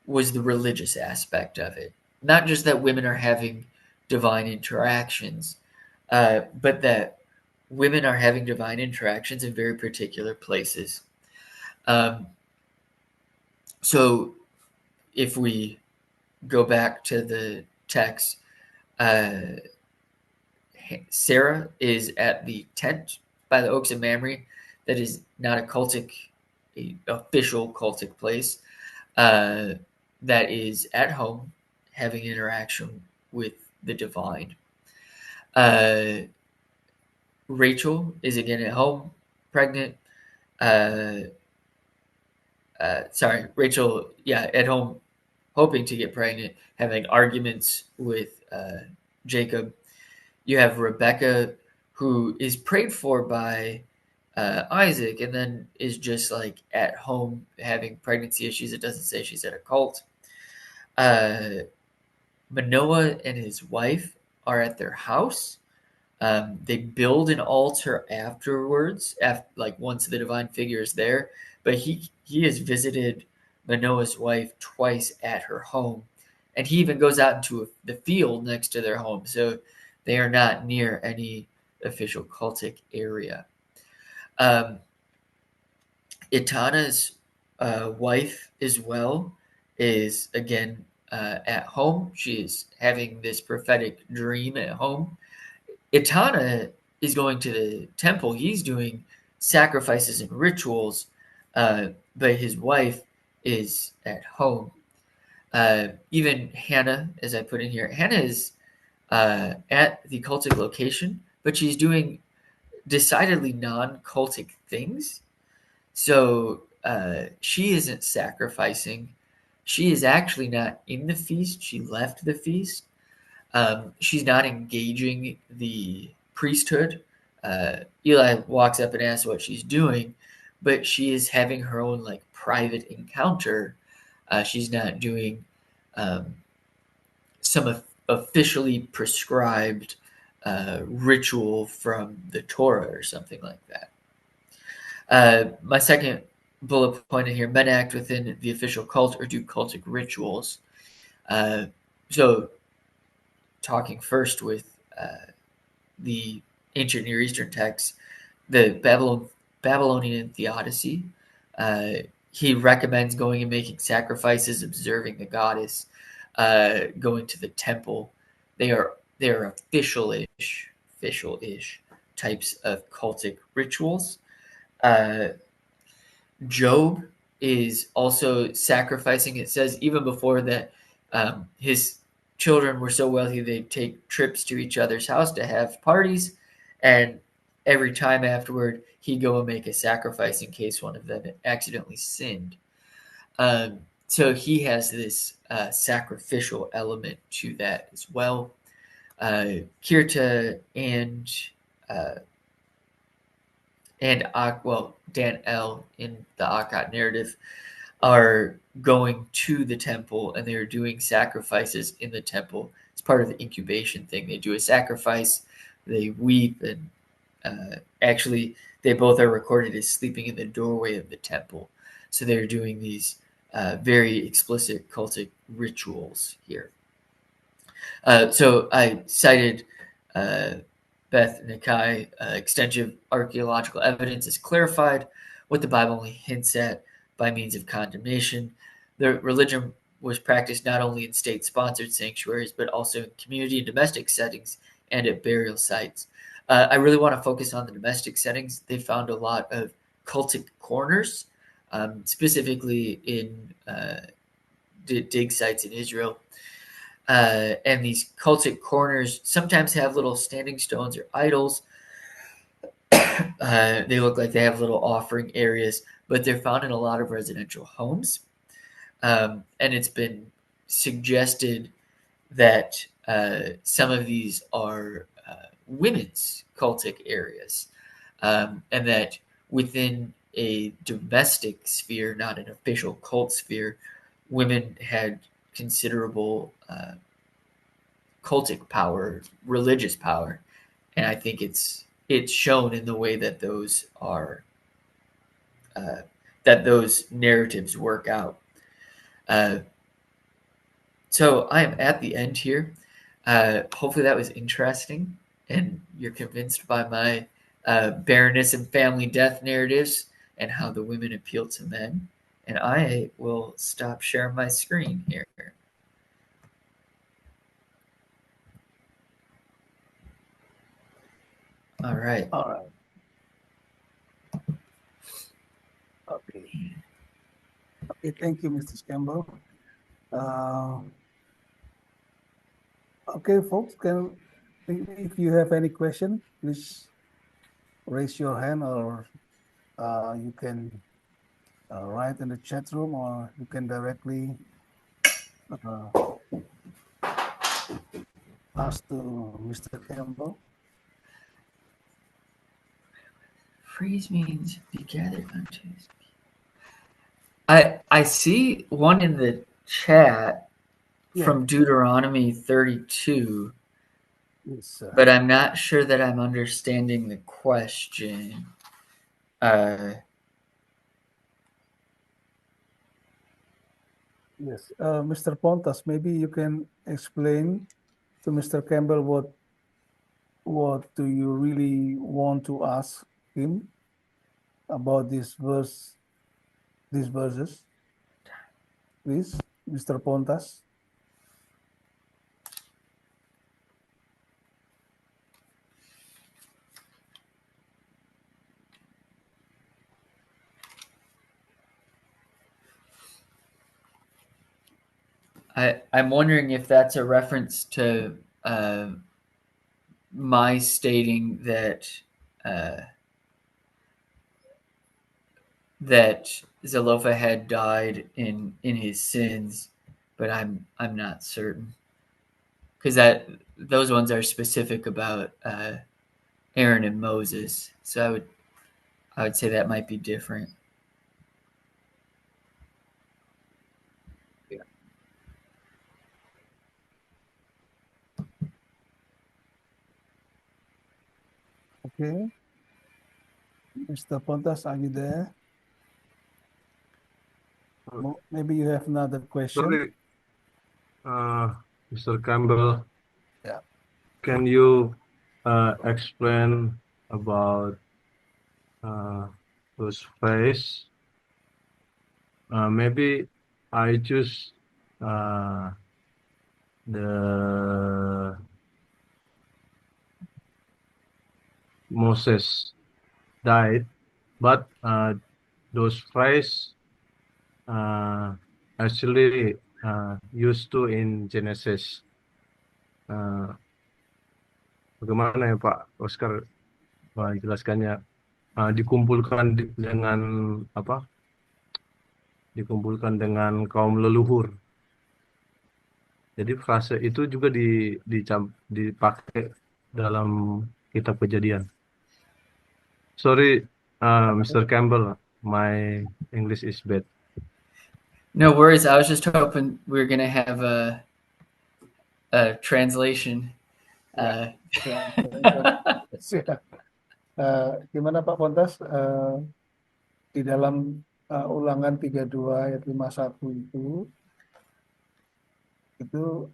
religious aspect of it. Not just that women are having divine interactions, but that women are having divine interactions in very particular places. So if we go back to the text, Sarah is at the tent by the Oaks of Mamre. That is not a official cultic place. That is at home having interaction with the divine. Rachel is again at home, pregnant. Rachel, at home, hoping to get pregnant, having arguments with Jacob. You have Rebecca, who is prayed for by Isaac, and then is just like at home having pregnancy issues. It doesn't say she's at a cult. Manoah and his wife are at their house. They build an altar afterwards, once the divine figure is there. But he has visited Manoah's wife twice at her home, and he even goes out into the field next to their home. So they are not near any official cultic area. Itana's wife as well is again at home. She is having this prophetic dream at home. Itana is going to the temple. He's doing sacrifices and rituals, but his wife is at home. Even Hannah, as I put in here, Hannah is at the cultic location, but she's doing decidedly non-cultic things. So she isn't sacrificing. She is actually not in the feast. She left the feast. She's not engaging the priesthood. Eli walks up and asks what she's doing, but she is having her own private encounter. She's not doing some officially prescribed ritual from the Torah or something like that. My second bullet point in here: men act within the official cult or do cultic rituals. So, talking first with the ancient Near Eastern texts, the Babylonian Theodicy, he recommends going and making sacrifices, observing the goddess, going to the temple. They are official-ish types of cultic rituals. Job is also sacrificing. It says even before that, his children were so wealthy they'd take trips to each other's house to have parties, and every time afterward he'd go and make a sacrifice in case one of them accidentally sinned. So he has this sacrificial element to that as well. Kirta and Dan L. in the Akkad narrative are going to the temple and they're doing sacrifices in the temple. It's part of the incubation thing. They do a sacrifice, they weep, and actually they both are recorded as sleeping in the doorway of the temple. So they're doing these very explicit cultic rituals here. So I cited Beth Nikai. Extensive archaeological evidence has clarified what the Bible only hints at by means of condemnation. The religion was practiced not only in state-sponsored sanctuaries, but also in community and domestic settings and at burial sites. I really want to focus on the domestic settings. They found a lot of cultic corners, specifically in dig sites in Israel. And these cultic corners sometimes have little standing stones or idols. They look like they have little offering areas, but they're found in a lot of residential homes. And it's been suggested that some of these are women's cultic areas, and that within a domestic sphere, not an official cult sphere, women had considerable cultic power, religious power, and I think it's shown in the way that those are that those narratives work out. So I am at the end here. Hopefully that was interesting, and you're convinced by my barrenness and family death narratives and how the women appeal to men. And I will stop sharing my screen here. All right. All right. Okay. Okay, thank you, Mr. Campbell. Okay, folks, if you have any question, please raise your hand, or you can write in the chat room, or you can directly ask to Mr. Campbell. Freeze means be gathered unto his. I see one in the chat from Deuteronomy 32, Yes, but I'm not sure that I'm understanding the question. Yes, Mr. Pontas, maybe you can explain to Mr. Campbell what do you really want to ask him about this verse, these verses, please, Mr. Pontas. I'm wondering if that's a reference to my stating that that Zelophehad died in his sins, but I'm not certain, because those ones are specific about Aaron and Moses, so I would say that might be different. Okay. Mr. Pontas, are you there? Maybe you have another question. Sorry, Mr. Campbell, Yeah. can you explain about those phrase? Maybe I choose the Moses died, but those phrase actually used to in Genesis. Bagaimana ya Pak Oscar jelaskannya? Dikumpulkan dengan apa? Dikumpulkan dengan kaum leluhur. Jadi frase itu juga dipakai dalam kitab Kejadian. Sorry, Mr. Campbell, my English is bad. No worries. I was just hoping we were going to have a translation. Ya. Gimana Pak Pontas? Di dalam Ulangan 32 ayat 51 itu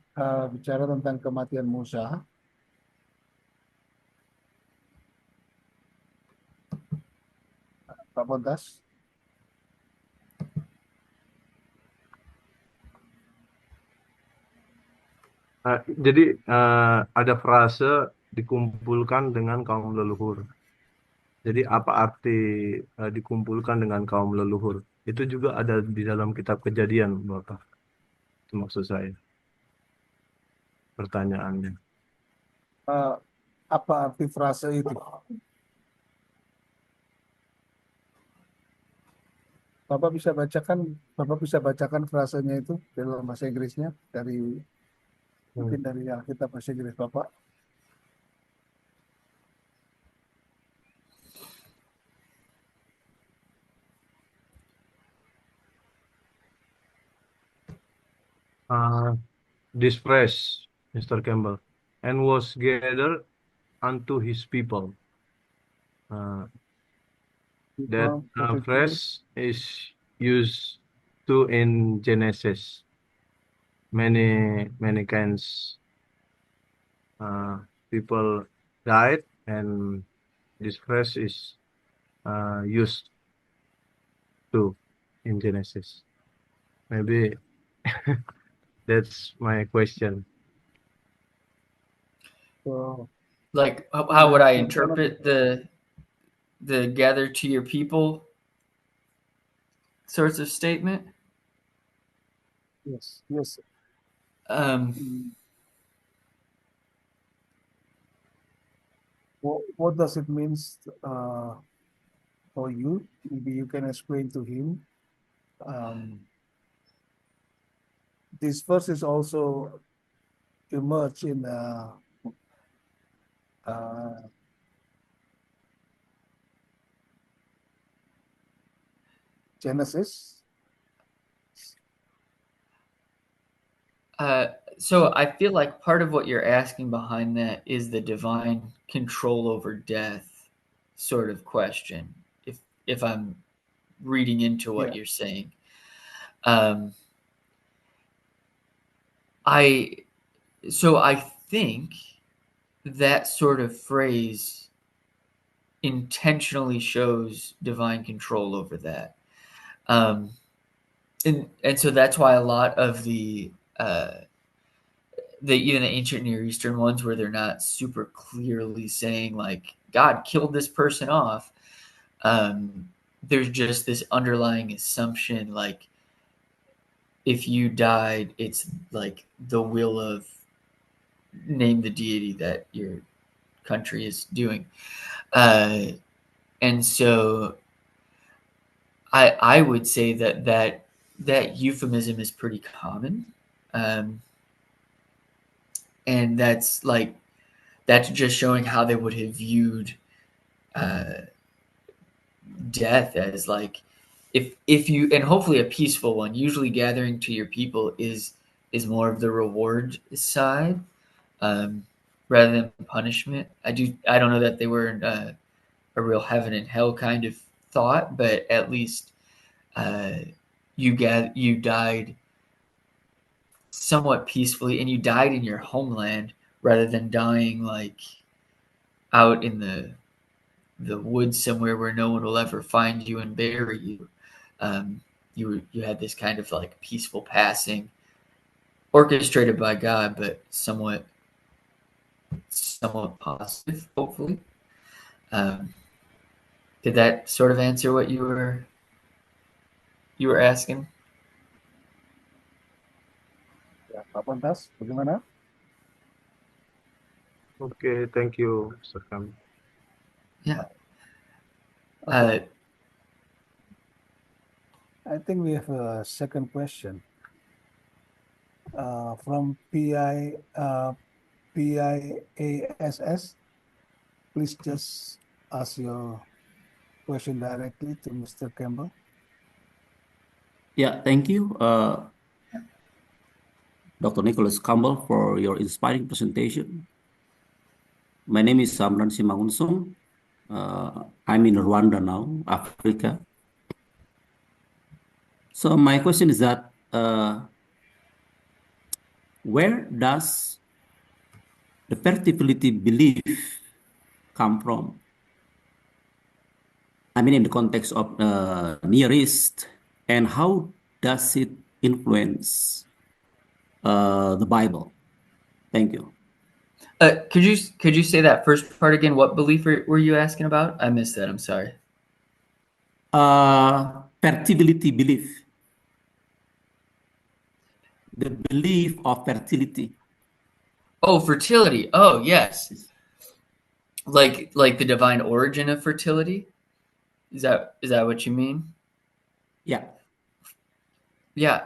bicara tentang kematian Musa. Pak Pontas. Jadi ada frase dikumpulkan dengan kaum leluhur. Jadi apa arti dikumpulkan dengan kaum leluhur? Itu juga ada di dalam kitab Kejadian, Bapak. Itu maksud saya. Pertanyaannya. Apa arti frase itu? Bapak bisa bacakan frasenya itu dalam bahasa Inggrisnya mungkin dari Alkitab bahasa Inggris Bapak. This phrase, Mr. Campbell, and was gathered unto his people. That phrase is used to in Genesis. Many kinds people died, and this phrase is used to in Genesis. Maybe that's my question. So, Like, how would I interpret the gather to your people sorts of statement? Yes. What does it mean for you? Maybe you can explain to him. This verse is also emerged in Genesis. So I feel like part of what you're asking behind that is the divine control over death sort of question, if I'm reading into what you're saying. I think that sort of phrase intentionally shows divine control over that. And so that's why a lot of the even the ancient Near Eastern ones, where they're not super clearly saying like God killed this person off, there's just this underlying assumption like if you died, it's like the will of name the deity that your country is doing, and so I would say that euphemism is pretty common. And that's just showing how they would have viewed death as like if you, and hopefully a peaceful one. Usually gathering to your people is more of the reward side. rather than punishment. I don't know that they were a real heaven and hell kind of thought, but at least you died somewhat peacefully, and you died in your homeland rather than dying like out in the woods somewhere where no one will ever find you and bury you. You had this kind of like peaceful passing, orchestrated by God, but somewhat positive, hopefully. Did that sort of answer what you were asking? Ya, Pak Pantas, bagaimana? Oke, thank you, Mr. Campbell. Yeah. Okay. I think we have a second question from PIASS. Please just ask your question directly to Mr. Campbell. Yeah, thank you, Dr. Nicholas Campbell, for your inspiring presentation. My name is Samran Simangunsong. I'm in Rwanda now, Africa. So my question is that where does the fertility belief come from? I mean, in the context of Near East, and how does it influence the Bible? Thank you. Could you say that first part again? What belief were you asking about? I missed that. I'm sorry. Fertility belief. The belief of fertility. Oh, fertility. Oh, yes. Like the divine origin of fertility? Is that what you mean? Yeah. Yeah.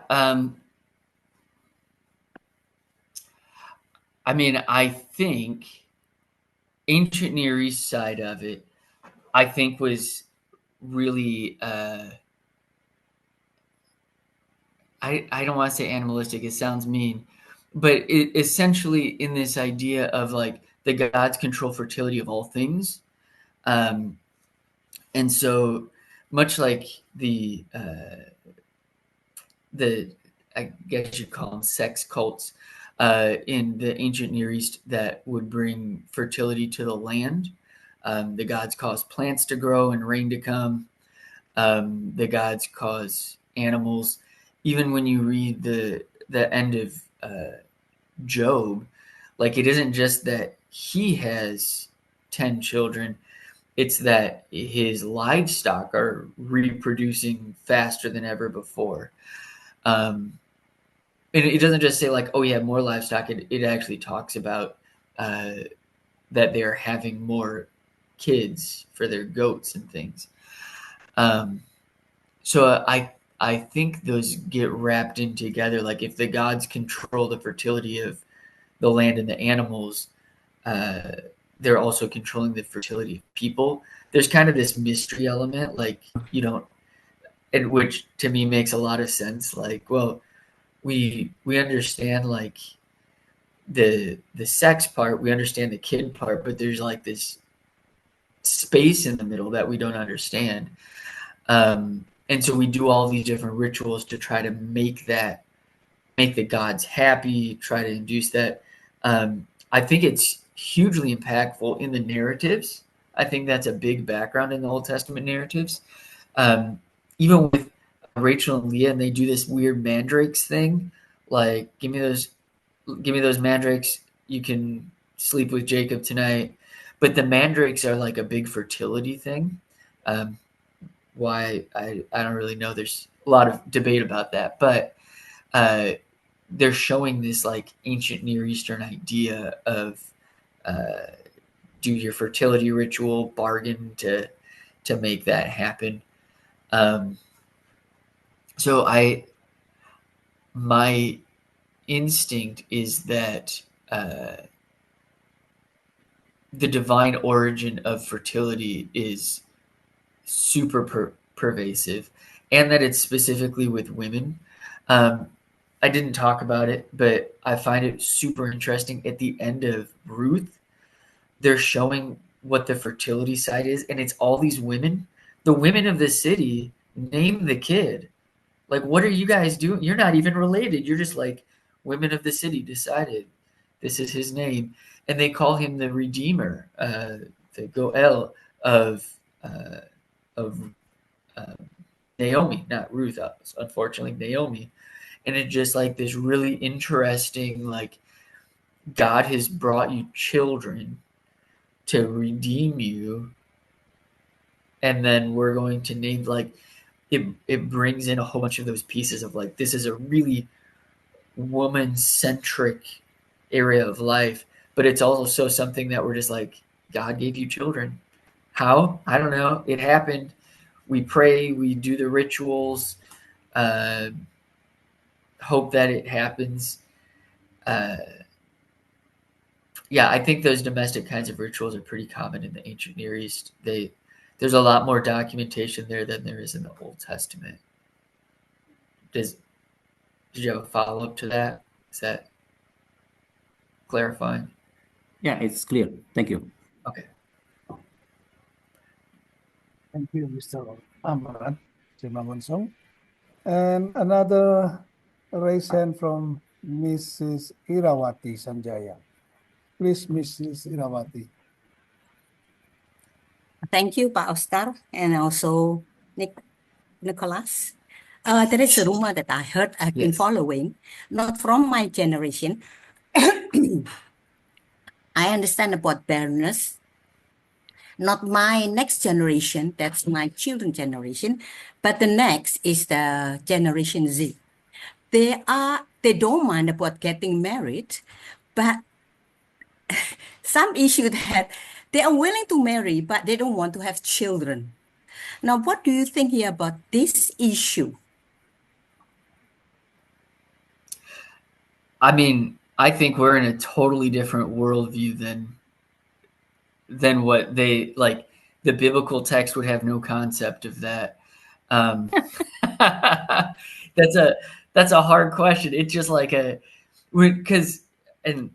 I mean, I think ancient Near East side of it, I think was really I don't want to say animalistic, it sounds mean, but it essentially in this idea of like the gods control fertility of all things. And so much like the I guess you'd call them sex cults in the ancient Near East that would bring fertility to the land. The gods cause plants to grow and rain to come. The gods cause animals. Even when you read the end of Job, like it isn't just that he has 10 children, it's that his livestock are reproducing faster than ever before. And it doesn't just say like, oh, you have more livestock. It actually talks about that they're having more kids for their goats and things. So I think those get wrapped in together. Like if the gods control the fertility of the land and the animals, they're also controlling the fertility of people. There's kind of this mystery element, like you don't, and which to me makes a lot of sense. Like, well, we understand like the sex part, we understand the kid part, but there's like this space in the middle that we don't understand. And so we do all these different rituals to try to make the gods happy, try to induce that. I think it's hugely impactful in the narratives. I think that's a big background in the Old Testament narratives. Even with Rachel and Leah, and they do this weird mandrakes thing, like give me those mandrakes, you can sleep with Jacob tonight. But the mandrakes are like a big fertility thing. Why I don't really know. There's a lot of debate about that, but they're showing this like ancient Near Eastern idea of do your fertility ritual, bargain to make that happen. So my instinct is that the divine origin of fertility is super pervasive, and that it's specifically with women. I didn't talk about it, but I find it super interesting. At the end of Ruth, they're showing what the fertility side is, and it's all these women. The women of the city name the kid. Like, what are you guys doing? You're not even related. You're just like, women of the city decided this is his name, and they call him the Redeemer, the Goel of uh, of Naomi, not Ruth, unfortunately Naomi. And it's just like this really interesting, like, God has brought you children to redeem you, and then we're going to name, like, it brings in a whole bunch of those pieces of, like, this is a really woman-centric area of life, but it's also something that we're just like, God gave you children. How? I don't know. It happened. We pray, we do the rituals, hope that it happens. Yeah, I think those domestic kinds of rituals are pretty common in the ancient Near East. There's a lot more documentation there than there is in the Old Testament. Did you have a follow-up to that? Is that clarifying? Yeah, it's clear. Thank you. Okay. Thank you, Mr. Amran Simangunsong. And another raised hand from Mrs. Irawati Sanjaya. Please, Mrs. Irawati. Thank you, Pak Oscar, and also Nicholas. There is a rumor that I heard I've been Yes. following, not from my generation. I understand about barrenness, not my next generation, that's my children's generation, but the next is the Generation Z. They don't mind about getting married, but some issue that they are willing to marry, but they don't want to have children. Now, what do you think here about this issue? I mean, I think we're in a totally different worldview than what they like. The biblical text would have no concept of that. That's a hard question. It's just like because and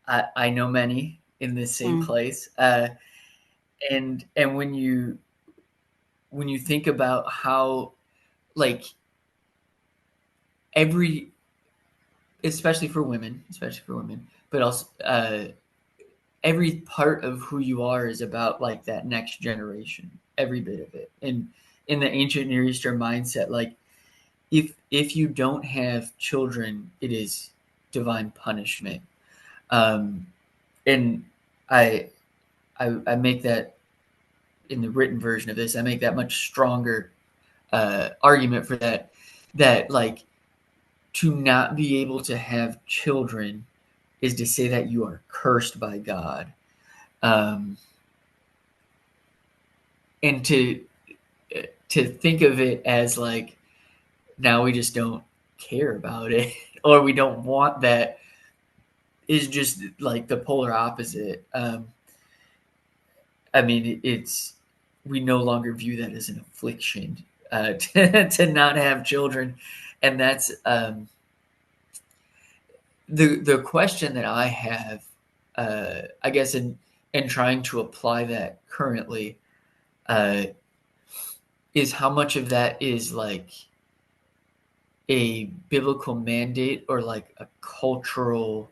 I know many in this same place, and when you think about how, like, especially for women, but also every part of who you are is about, like, that next generation, every bit of it. And in the ancient Near Eastern mindset, like, if you don't have children, it is divine punishment. And I make that in the written version of this. I make that much stronger argument for that like, to not be able to have children is to say that you are cursed by God. And to think of it as like, now we just don't care about it or we don't want that is just like the polar opposite. I mean, we no longer view that as an affliction to not have children. And that's the question that I have, I guess, in trying to apply that currently, is how much of that is like a biblical mandate or like a cultural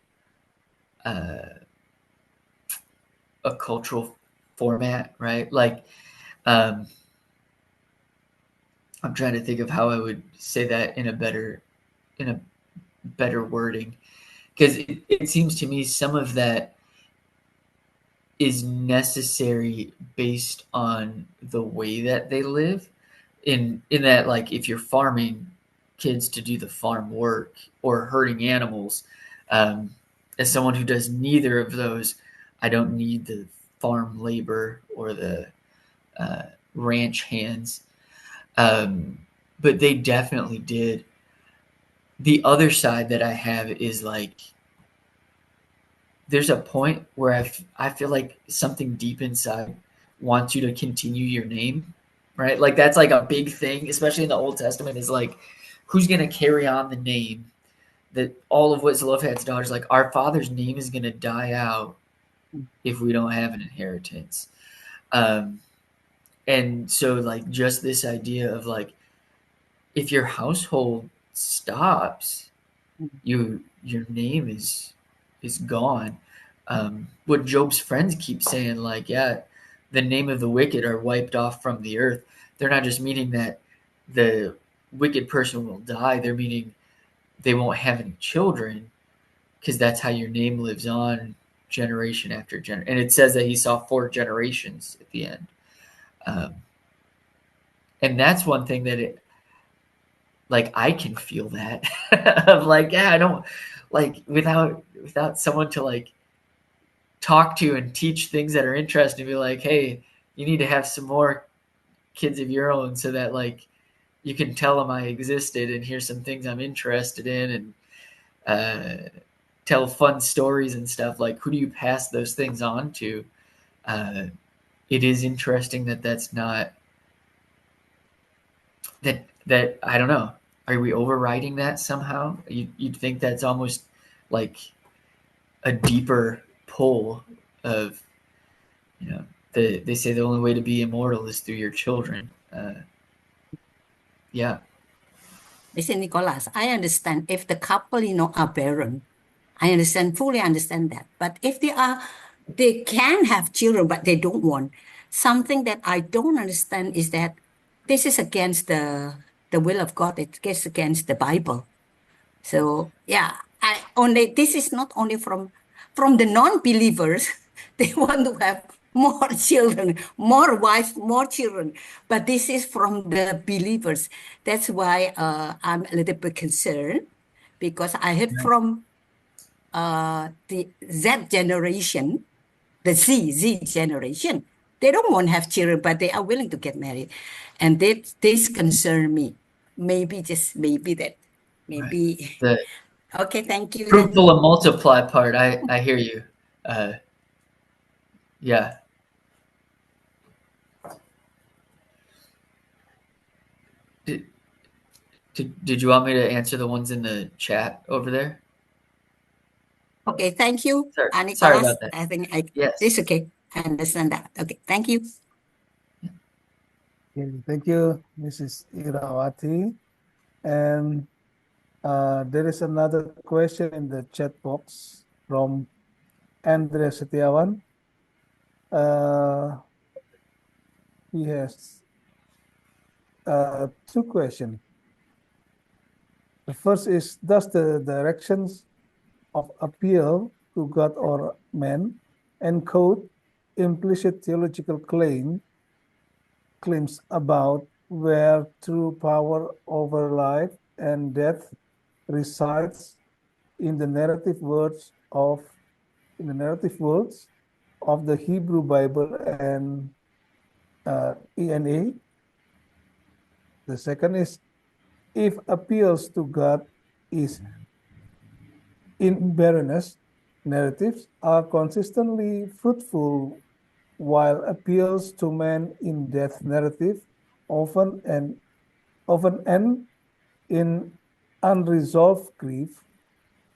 format, right? Like, I'm trying to think of how I would say that in a better wording, because it seems to me some of that is necessary based on the way that they live, in that, like, if you're farming kids to do the farm work or herding animals, as someone who does neither of those, I don't need the farm labor or the ranch hands. But they definitely did. The other side that I have is like, there's a point where I feel like something deep inside wants you to continue your name, right? Like, that's like a big thing, especially in the Old Testament, is like, who's going to carry on the name? that all of what Zelophehad's daughters, like, our father's name is going to die out if we don't have an inheritance. And so, like, just this idea of, like, if your household stops, your name is gone. What Job's friends keep saying, like, yeah, the name of the wicked are wiped off from the earth. They're not just meaning that the wicked person will die. They're meaning they won't have any children, because that's how your name lives on generation after generation. And it says that he saw 4 generations at the end. And that's one thing that like, I can feel that of, like, yeah, I don't, like, without someone to, like, talk to and teach things that are interesting, be like, hey, you need to have some more kids of your own so that, like, you can tell them I existed and here's some things I'm interested in, and tell fun stories and stuff. Like, who do you pass those things on to? It is interesting that that's not that I don't know. Are we overriding that somehow? You'd think that's almost like a deeper pull of, they say the only way to be immortal is through your children. Yeah. Listen, Nicholas, I understand if the couple, are barren. I fully understand that. But if they can have children, but they don't want. Something that I don't understand is that this is against the will of God. It goes against the Bible. So yeah, this is not only from the non-believers. They want to have more children, more wives, more children. But this is from the believers. That's why I'm a little bit concerned, because I heard from the Z generation, the Z generation. They don't want to have children, but they are willing to get married. And this concern me. Maybe, just maybe that. Maybe. The Okay, thank you. fruitful and multiply part, I hear you. Yeah. Did you want me to answer the ones in the chat over there? Okay, thank you, Sorry Nicholas. about that. I think Yes. it's okay. I understand that. Okay, thank you. Okay, thank you, Mrs. Irawati. And there is another question in the chat box from Andre Setiawan. He has 2 questions. The first is, does the directions of appeal to God or man encode implicit theological claims about where true power over life and death resides in the narrative words of the Hebrew Bible and ENA? The second is, if appeals to God is in barrenness, narratives are consistently fruitful, while appeals to man in death narrative often end in unresolved grief.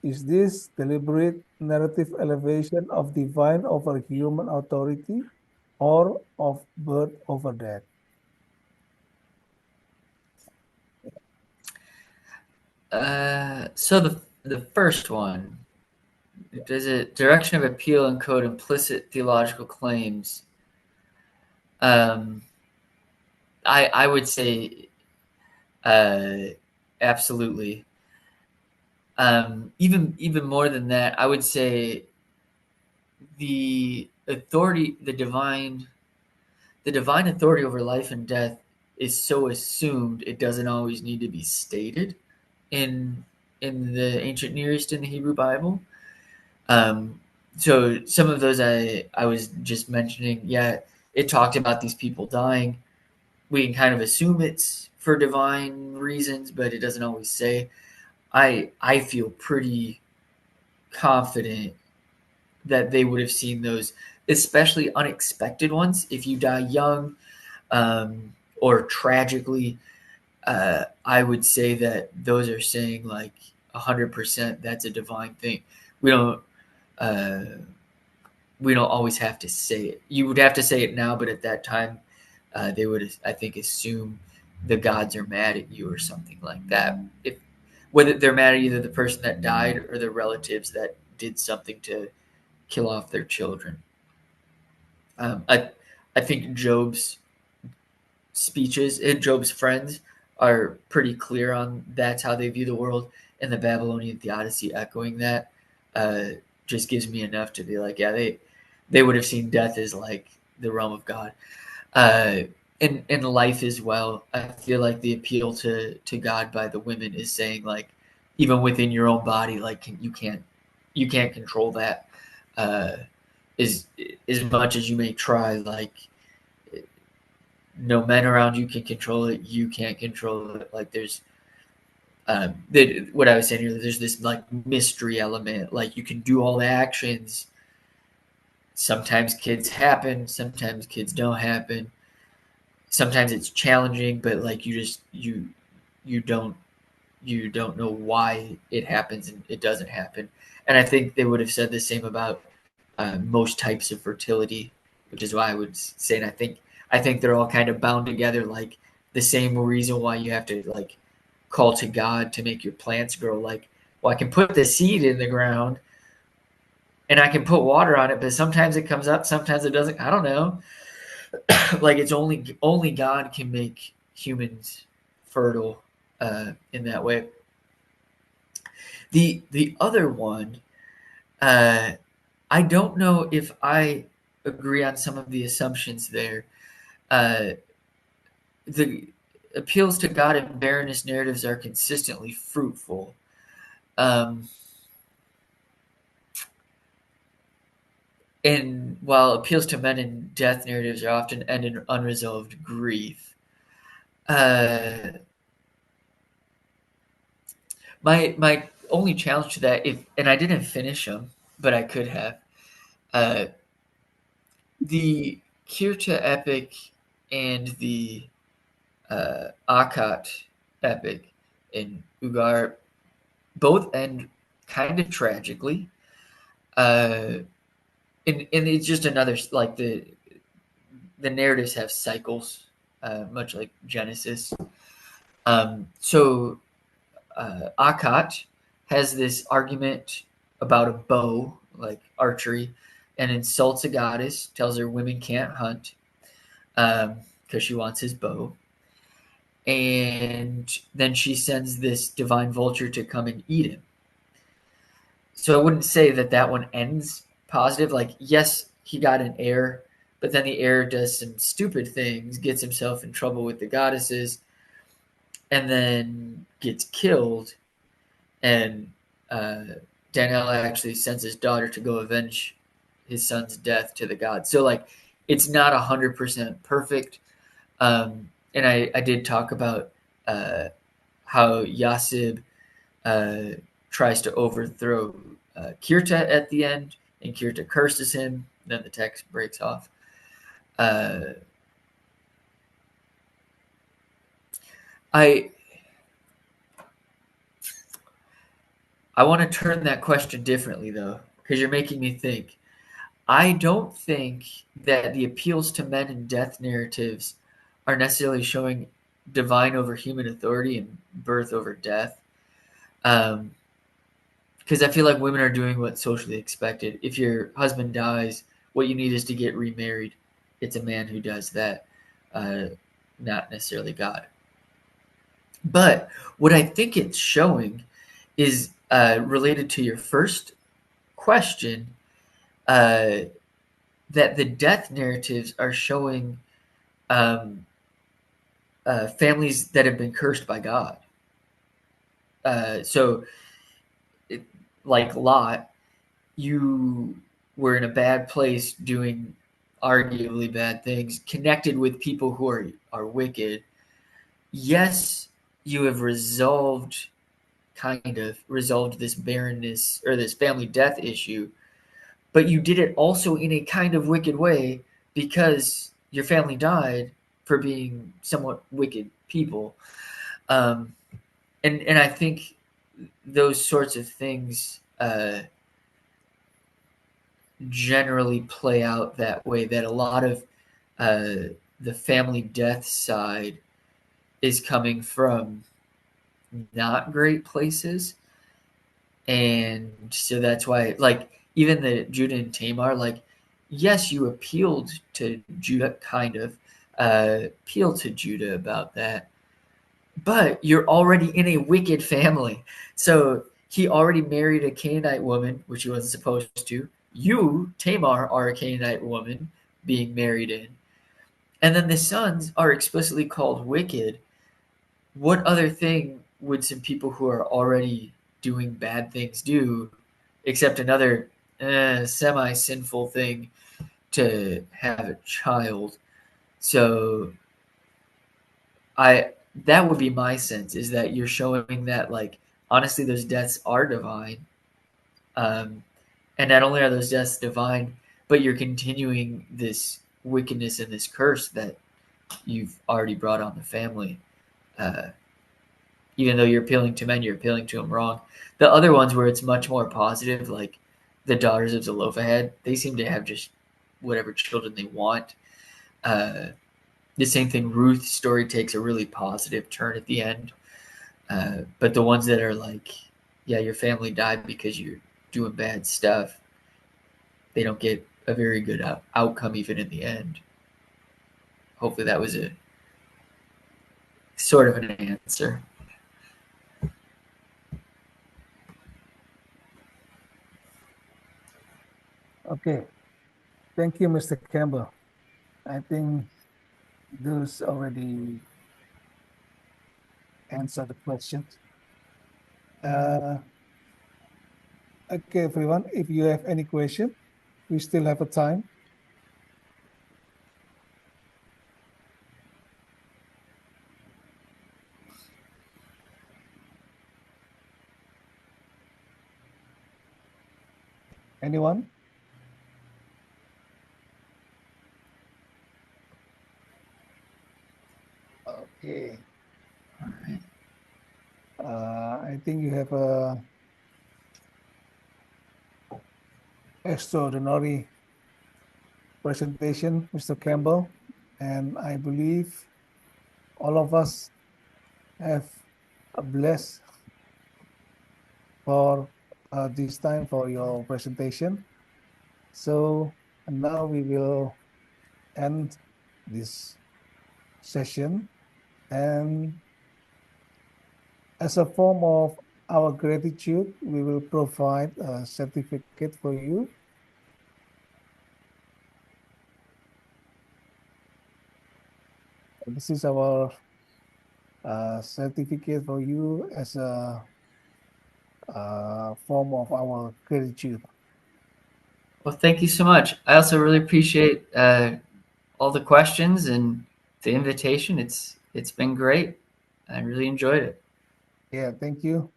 Is this deliberate narrative elevation of divine over human authority or of birth over death? So the first one, does it direction of appeal encode implicit theological claims? I would say absolutely. Even more than that, I would say the authority, the divine authority over life and death is so assumed it doesn't always need to be stated in the ancient Near East in the Hebrew Bible. So some of those I was just mentioning, yeah, it talked about these people dying. We can kind of assume it's for divine reasons, but it doesn't always say. I feel pretty confident that they would have seen those, especially unexpected ones. If you die young, or tragically, I would say that those are saying, like, 100% that's a divine thing. We don't always have to say it. You would have to say it now, but at that time, they would, I think, assume the gods are mad at you or something like that. Whether they're mad at either the person that died or the relatives that did something to kill off their children. I think Job's speeches and Job's friends are pretty clear on that's how they view the world, and the Babylonian Theodicy echoing that just gives me enough to be like, yeah, they would have seen death as like the realm of God. In life as well, I feel like the appeal to God by the women is saying, like, even within your own body, like, you can't control that as much as you may try. Like, no men around you can control it. You can't control it. Like, there's what I was saying earlier, there's this like mystery element. Like, you can do all the actions. Sometimes kids happen. Sometimes kids don't happen. Sometimes it's challenging, but like you don't know why it happens and it doesn't happen. And I think they would have said the same about most types of fertility, which is why I would say, and I think they're all kind of bound together, like the same reason why you have to like call to God to make your plants grow. Like, well, I can put the seed in the ground and I can put water on it, but sometimes it comes up, sometimes it doesn't. I don't know. Like, it's only God can make humans fertile in that way. The other one, I don't know if I agree on some of the assumptions there. The appeals to God and barrenness narratives are consistently fruitful. And while appeals to men and death narratives are often end in unresolved grief, my only challenge to that, and I didn't finish them, but I could have, the Kirta epic and the Akkad epic in Ugar both end kind of tragically. And it's just another, like, the narratives have cycles, much like Genesis. So Akkad has this argument about a bow, like archery, and insults a goddess, tells her women can't hunt because she wants his bow. And then she sends this divine vulture to come and eat him. So I wouldn't say that one ends positive. Like, yes, he got an heir, but then the heir does some stupid things, gets himself in trouble with the goddesses, and then gets killed. And Daniel actually sends his daughter to go avenge his son's death to the gods. So, like, it's not 100% perfect. And I did talk about how Yasib tries to overthrow Kirta at the end, and Kirta curses him. Then the text breaks off. I want to turn that question differently, though, because you're making me think. I don't think that the appeals to men and death narratives are necessarily showing divine over human authority and birth over death. Because I feel like women are doing what's socially expected. If your husband dies, what you need is to get remarried. It's a man who does that, not necessarily God. But what I think it's showing is related to your first question, that the death narratives are showing families that have been cursed by God. So, like Lot, you were in a bad place doing arguably bad things, connected with people who are wicked. Yes, you have resolved this barrenness or this family death issue, but you did it also in a kind of wicked way because your family died for being somewhat wicked people. And I think those sorts of things generally play out that way, that a lot of the family death side is coming from not great places. And so that's why, like, even the Judah and Tamar, like, yes, you appealed to Judah, kind of appealed to Judah about that, but you're already in a wicked family. So he already married a Canaanite woman, which he wasn't supposed to. You, Tamar, are a Canaanite woman being married in. And then the sons are explicitly called wicked. What other thing would some people who are already doing bad things do, except another semi-sinful thing to have a child? So that would be my sense, is that you're showing that, like, honestly, those deaths are divine. And not only are those deaths divine, but you're continuing this wickedness and this curse that you've already brought on the family. Even though you're appealing to men, you're appealing to them wrong. The other ones where it's much more positive, like the daughters of Zelophehad, they seem to have just whatever children they want. The same thing, Ruth's story takes a really positive turn at the end. But the ones that are like, yeah, your family died because you're doing bad stuff, they don't get a very good outcome even in the end. Hopefully that was a sort of an answer. Okay. Thank you, Mr. Campbell. I think those already answer the questions. Okay, everyone, if you have any question, we still have a time. Anyone? Okay. I think you have a extraordinary presentation, Mr. Campbell, and I believe all of us have a bless for this time for your presentation. So now we will end this session, and as a form of our gratitude, we will provide a certificate for you. This is our certificate for you as a form of our gratitude. Well, thank you so much. I also really appreciate all the questions and the invitation. It's been great. I really enjoyed it. Yeah, thank you,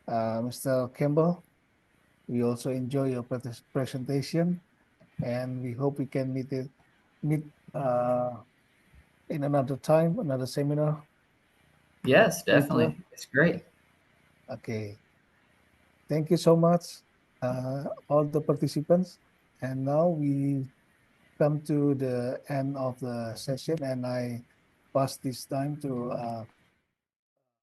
Mr. Campbell. We also enjoy your presentation, and we hope we can meet in another time, another seminar. Yes, definitely. Later. It's great. Okay. Thank you so much, all the participants. And now we come to the end of the session, and I pass this time to